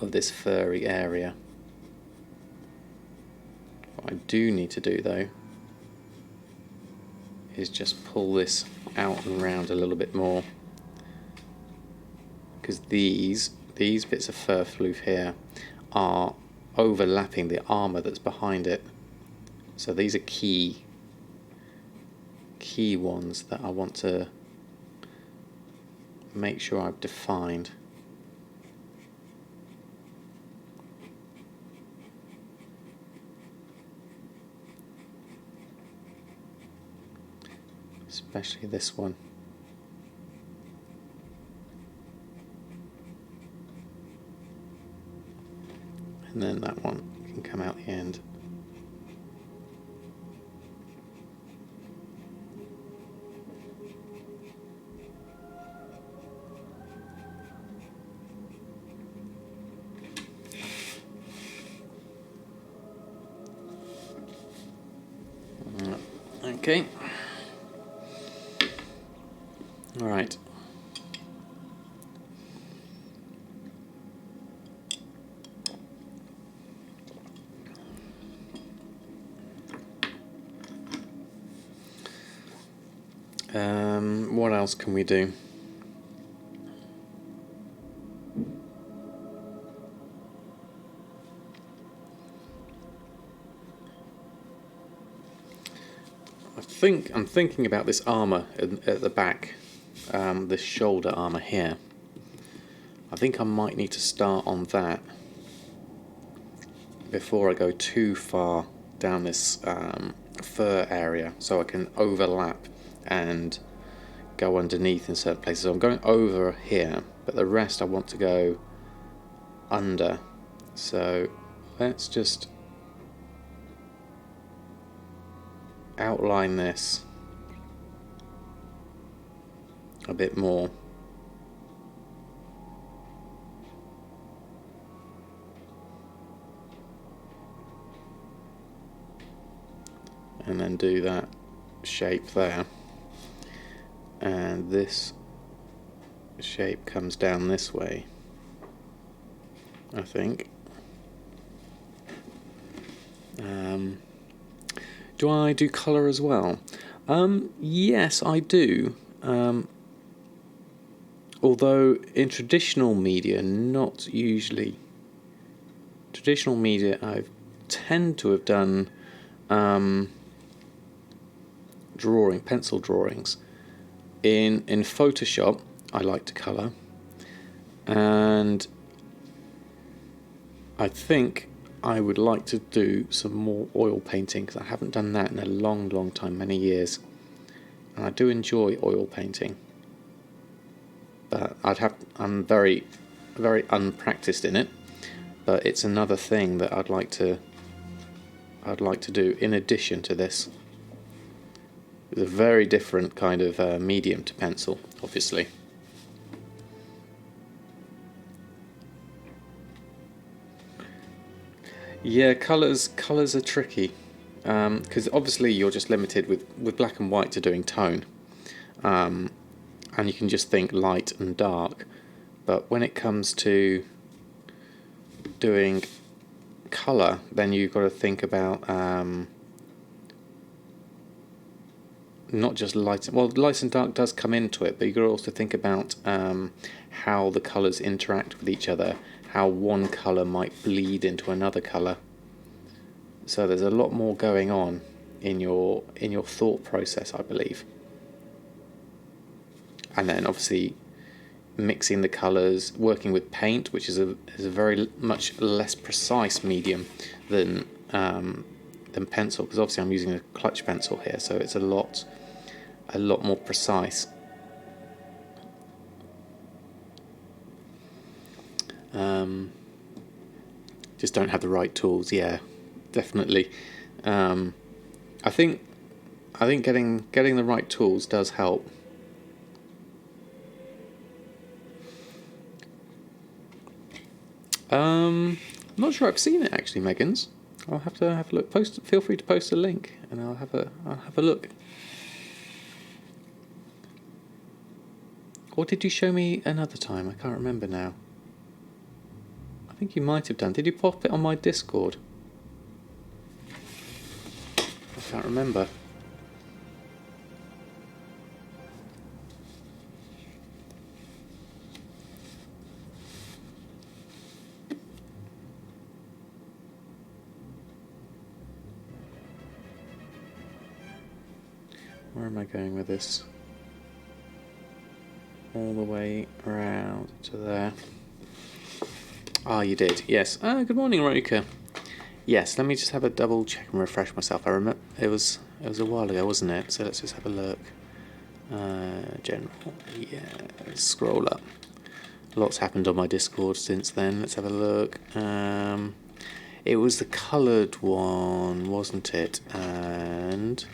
of this furry area. What I do need to do though is just pull this out and round a little bit more, because these bits of fur floof here are overlapping the armour that's behind it. So these are key ones that I want to make sure I've defined. Especially this one. And then that one can come out the end. Okay. All right. What else can we do? I'm thinking about this armour at the back, this shoulder armour here. I think I might need to start on that before I go too far down this fur area, so I can overlap and go underneath in certain places. So I'm going over here, but the rest I want to go under. So let's just outline this a bit more. And then do that shape there. And this shape comes down this way, I think. Do I do colour as well? Yes, I do. Although in traditional media, not usually. Traditional media, I tend to have done pencil drawings. In Photoshop, I like to colour, and I think I would like to do some more oil painting, because I haven't done that in a long time, many years, and I do enjoy oil painting, but I'm very unpracticed in it. but it's another thing that I'd like to do in addition to this. It's a very different kind of medium to pencil, obviously. Yeah, colours are tricky, because obviously you're just limited with black and white to doing tone, and you can just think light and dark. But when it comes to doing colour, then you've got to think about not just light. Well, light and dark does come into it, but you've got to also think about how the colours interact with each other, how one colour might bleed into another colour. So there's a lot more going on in your thought process, I believe. And then obviously mixing the colours, working with paint, which is a very much less precise medium than pencil, because obviously I'm using a clutch pencil here, so it's a lot more precise. Just don't have the right tools. Yeah, definitely. I think getting the right tools does help. I'm not sure I've seen it actually, Megan's. I'll have to have a look. Feel free to post a link, and I'll have a look. Or did you show me another time? I can't remember now. I think you might have done. Did you pop it on my Discord? I can't remember. Where am I going with this? All the way around to there. Ah, you did. Yes. Good morning, Roka. Yes. Let me just have a double check and refresh myself. I remember it was a while ago, wasn't it? So let's just have a look. General. Yeah. Let's scroll up. Lots happened on my Discord since then. Let's have a look. It was the coloured one, wasn't it? And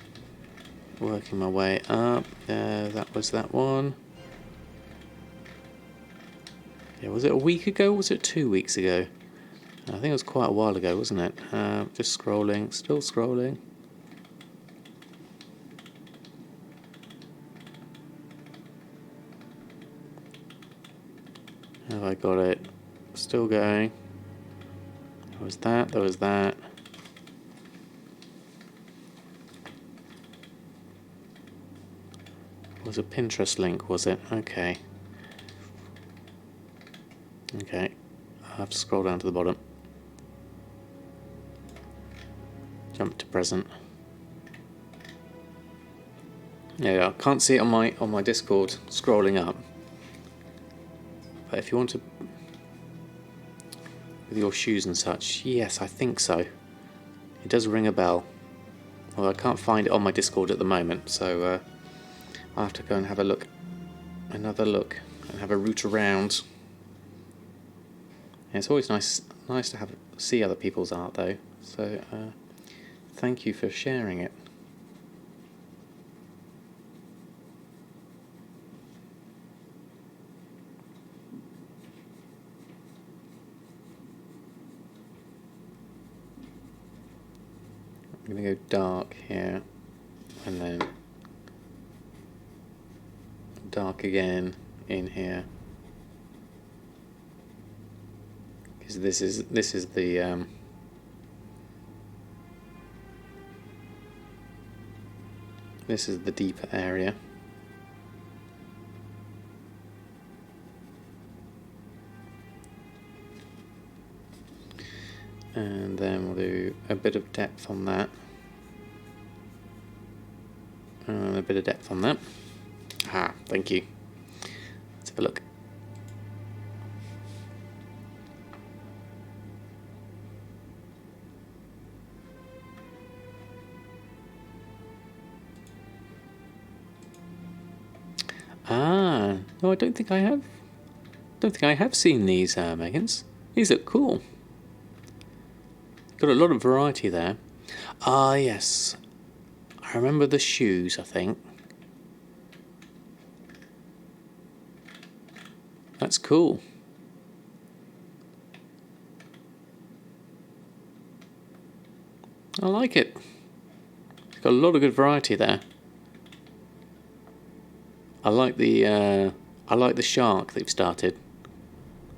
working my way up. That was that one. Yeah, was it a week ago or was it 2 weeks ago? I think it was quite a while ago, wasn't it? Just scrolling, still scrolling. Have I got it? Still going. There was that, there was that. It was a Pinterest link, was it? Okay. Okay. I'll have to scroll down to the bottom. Jump to present. Yeah, I can't see it on my Discord scrolling up. But if you want to, with your shoes and such, yes, I think so. It does ring a bell. Well, I can't find it on my Discord at the moment, so I'll have to go and have a look, another look, and have a route around. Yeah, it's always nice to see other people's art though. So thank you for sharing it. I'm going to go dark here, and then dark again in here, because this is the this is the deeper area. And then we'll do a bit of depth on that. And a bit of depth on that. Ah, thank you. Let's have a look. Ah, no, I don't think I have. Don't think I have seen these Megans. These look cool. Got a lot of variety there. Ah, yes. I remember the shoes, I think. That's cool. I like it. It's got a lot of good variety there. I like the shark they've started.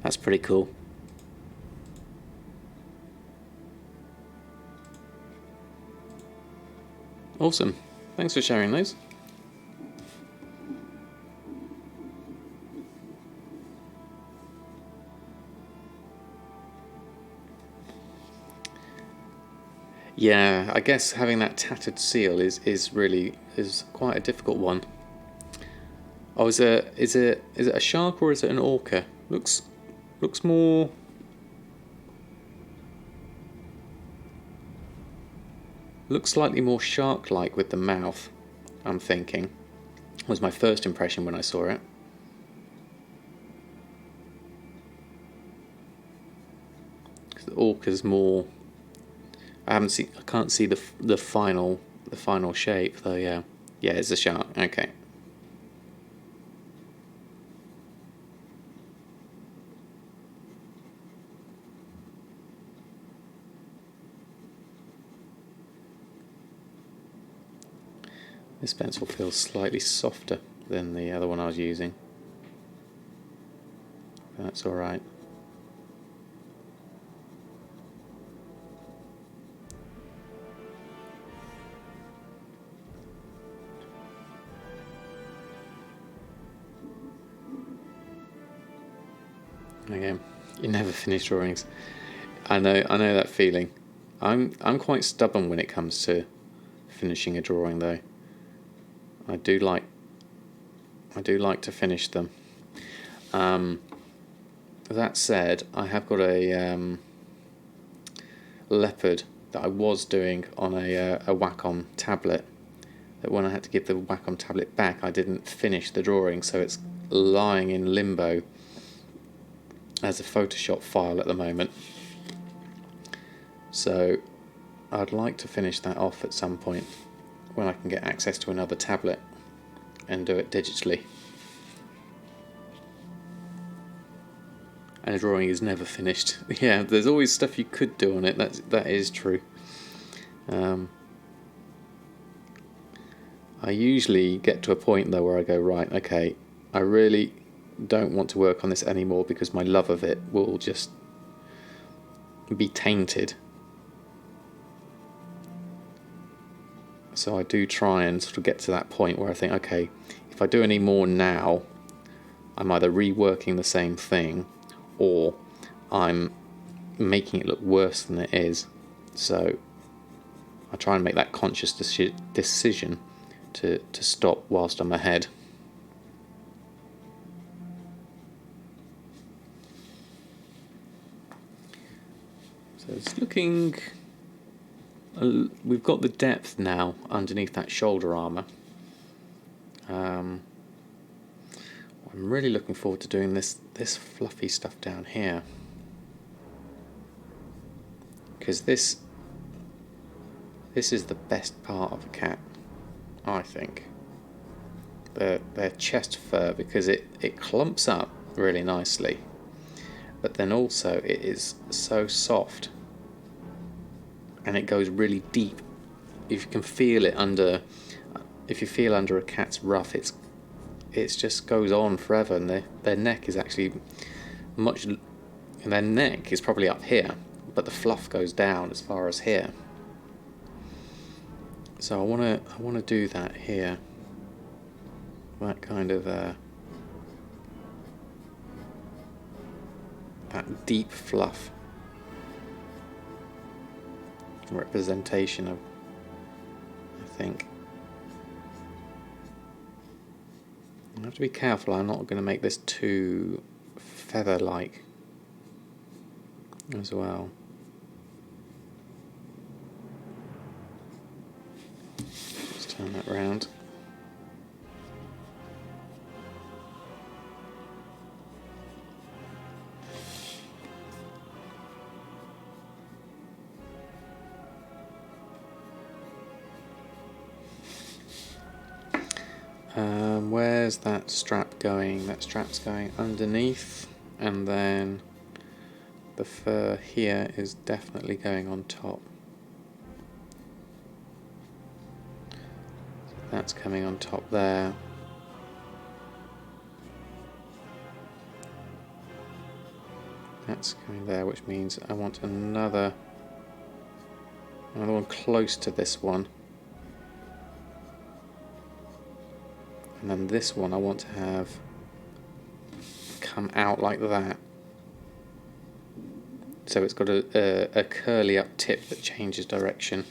That's pretty cool. Awesome. Thanks for sharing those. Yeah, I guess having that tattered seal is quite a difficult one. Oh, is it a shark or is it an orca? Looks more. Looks slightly more shark-like with the mouth, I'm thinking. Was my first impression when I saw it. The orca's more. I can't see the final shape though. Yeah, it's a shark. Okay. This pencil feels slightly softer than the other one I was using. That's all right. Okay, you never finish drawings. I know that feeling. I'm quite stubborn when it comes to finishing a drawing though. I do like to finish them. That said, I have got a leopard that I was doing on a Wacom tablet. That when I had to give the Wacom tablet back, I didn't finish the drawing, so it's lying in limbo as a Photoshop file at the moment. So I'd like to finish that off at some point when I can get access to another tablet and do it digitally. And a drawing is never finished. Yeah, there's always stuff you could do on it. That is true. I usually get to a point though where I go, right, okay, I really don't want to work on this anymore because my love of it will just be tainted. So I do try and sort of get to that point where I think, okay, if I do any more now, I'm either reworking the same thing or I'm making it look worse than it is. So I try and make that conscious decision to stop whilst I'm ahead. So it's looking. We've got the depth now underneath that shoulder armour. I'm really looking forward to doing this fluffy stuff down here, because this is the best part of a cat, I think. Their chest fur, because it clumps up really nicely, but then also it is so soft and it goes really deep. If you can feel it if you feel under a cat's ruff, it just goes on forever, and their neck is actually their neck is probably up here, but the fluff goes down as far as here. So I want to do that here. That kind of that deep fluff representation of, I think. I have to be careful I'm not going to make this too feather-like as well. Let's turn that round. Where's that strap going? That strap's going underneath, and then the fur here is definitely going on top. That's coming on top there. That's going there, which means I want another one close to this one. And then this one I want to have come out like that. So it's got a curly up tip that changes direction.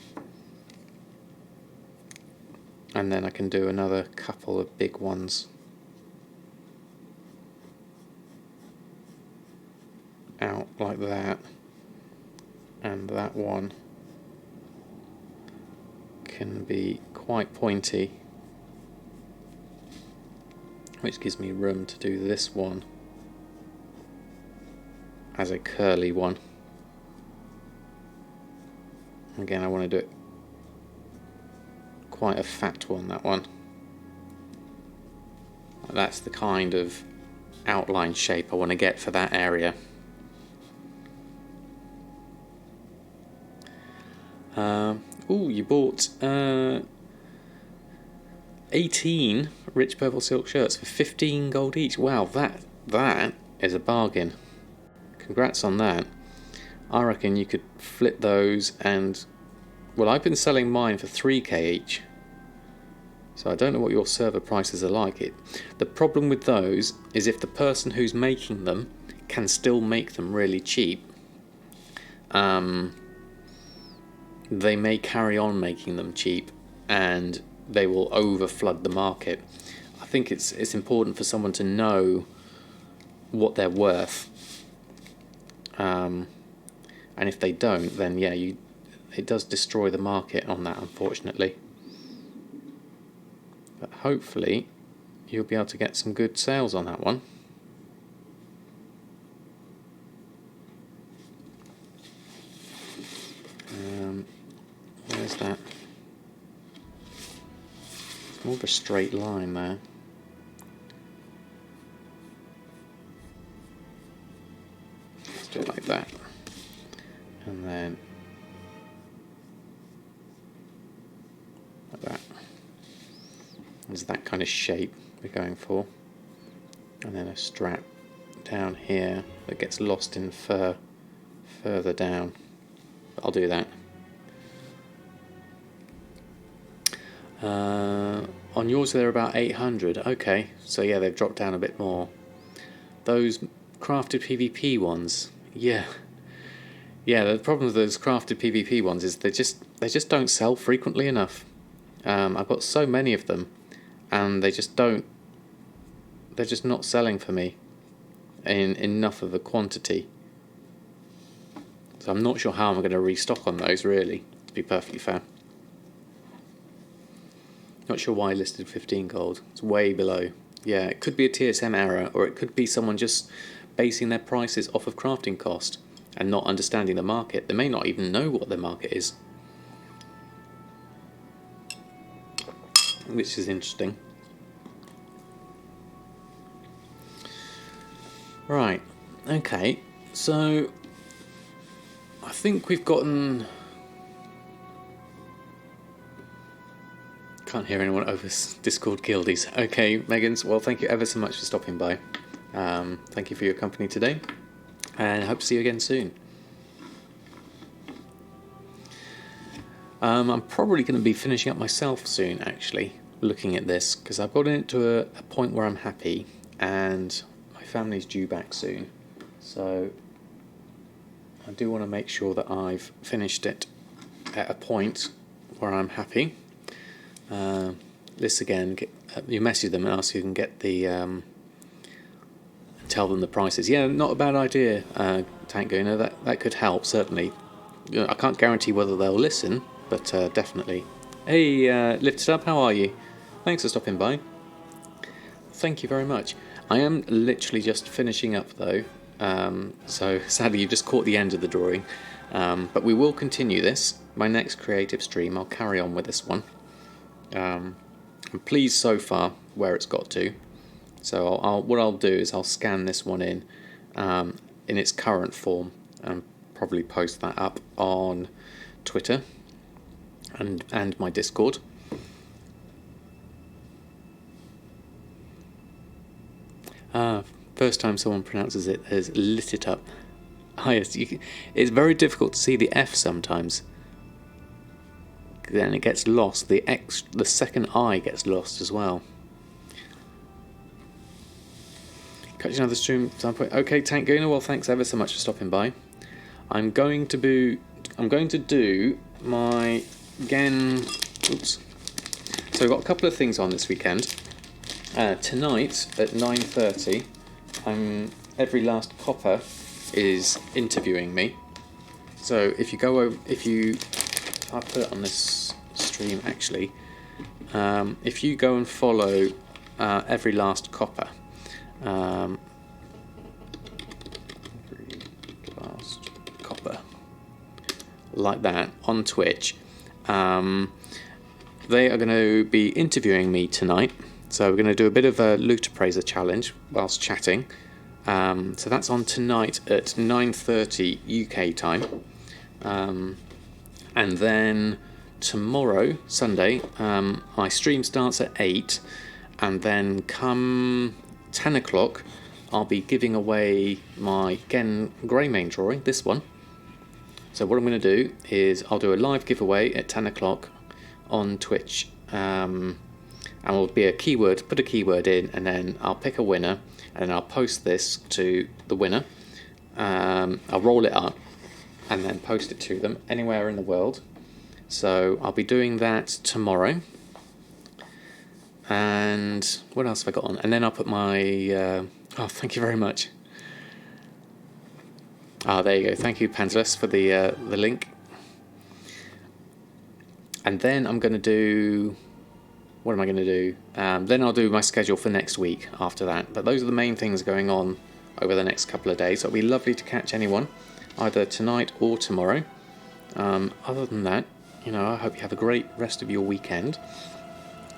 And then I can do another couple of big ones out like that. And that one can be quite pointy, which gives me room to do this one as a curly one. Again, I want to do it quite a fat one, that one. That's the kind of outline shape I want to get for that area. Oh, you bought 18 rich purple silk shirts for 15 gold each. Wow, that is a bargain. Congrats on that. I reckon you could flip those and... Well, I've been selling mine for 3k each. So I don't know what your server prices are like. The problem with those is if the person who's making them can still make them really cheap, they may carry on making them cheap and they will overflood the market. I think it's important for someone to know what they're worth. And if they don't, then yeah, it does destroy the market on that, unfortunately. But hopefully you'll be able to get some good sales on that one. Where's that? It's more of a straight line there. Let's do it like that. And then like that. There's that kind of shape we're going for. And then a strap down here that gets lost in fur further down. But I'll do that. On yours they're about 800. Okay, so yeah, they've dropped down a bit more. Those crafted PvP ones, yeah, the problem with those crafted PvP ones is they just don't sell frequently enough. I've got so many of them, and they're just not selling for me in enough of a quantity. So I'm not sure how I'm going to restock on those, really, to be perfectly fair. Not sure why I listed 15 gold. It's way below. Yeah, it could be a TSM error, or it could be someone just basing their prices off of crafting cost and not understanding the market. They may not even know what the market is, which is interesting. Right, okay, so I think we've gotten... Can't hear anyone over Discord guildies. Okay, Megans, well, thank you ever so much for stopping by. Thank you for your company today, and I hope to see you again soon. I'm probably going to be finishing up myself soon, actually, looking at this, because I've gotten it to a point where I'm happy, and my family's due back soon. So I do want to make sure that I've finished it at a point where I'm happy. This again, you message them and ask if you can get the tell them the prices. Yeah, not a bad idea, Tank Gooner. That could help, certainly. I can't guarantee whether they'll listen, but definitely. Hey, Lift It Up, how are you? Thanks for stopping by. Thank you very much. I am literally just finishing up though, so sadly you just caught the end of the drawing, but we will continue this. My next creative stream, I'll carry on with this one. I'm pleased so far where it's got to. So what I'll do is I'll scan this one in its current form and probably post that up on Twitter and my Discord. First time someone pronounces it as lit it up. It's very difficult to see the F sometimes. Then it gets lost. The second I gets lost as well. Catch another stream at some point. Okay, Tank Gooner. Well, thanks ever so much for stopping by. I'm going to do my Oops. So we've got a couple of things on this weekend. Tonight at 9:30, Every Last Copper is interviewing me. So if you go over, I'll put it on this stream actually. If you go and follow Every Last Copper, Every Last Copper, like that on Twitch, they are going to be interviewing me tonight. So we're going to do a bit of a loot appraiser challenge whilst chatting. So that's on tonight at 9:30 UK time. And then tomorrow, Sunday, my stream starts at 8. And then come 10 o'clock, I'll be giving away my Greymane drawing, this one. So what I'm going to do is I'll do a live giveaway at 10 o'clock on Twitch. And it'll be put a keyword in, and then I'll pick a winner, and then I'll post this to the winner. I'll roll it up and then post it to them anywhere in the world. So I'll be doing that tomorrow. And what else have I got on? And then I'll put my... thank you very much. There you go. Thank you, Panzerless, for the link. And then I'm going to do... What am I going to do? Then I'll do my schedule for next week after that. But those are the main things going on over the next couple of days. So it'll be lovely to catch anyone, either tonight or tomorrow. Other than that, I hope you have a great rest of your weekend.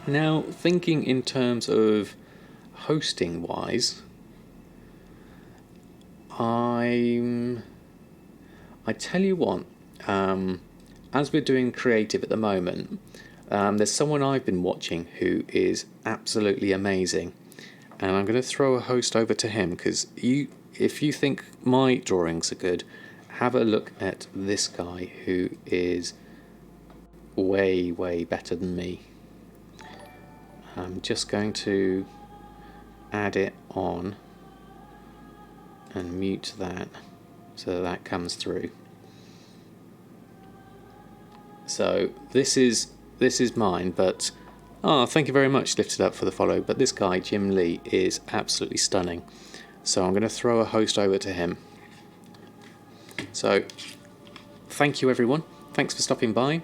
Now, thinking in terms of hosting-wise, I tell you what, as we're doing creative at the moment, there's someone I've been watching who is absolutely amazing, and I'm going to throw a host over to him, because if you think my drawings are good, have a look at this guy who is way, way better than me. I'm just going to add it on and mute that so that comes through. So this is mine, but thank you very much, Lifted Up, for the follow. But this guy, Jim Lee, is absolutely stunning. So I'm going to throw a host over to him. So thank you, everyone. Thanks for stopping by.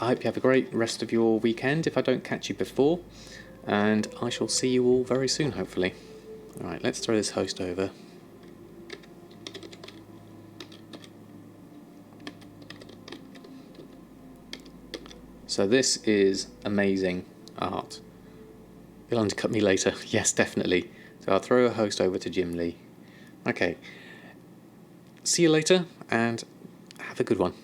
I hope you have a great rest of your weekend if I don't catch you before. And I shall see you all very soon, hopefully. Alright, let's throw this host over. So this is amazing art. You'll undercut me later. Yes, definitely. So I'll throw a host over to Jim Lee. Okay. See you later, and have a good one.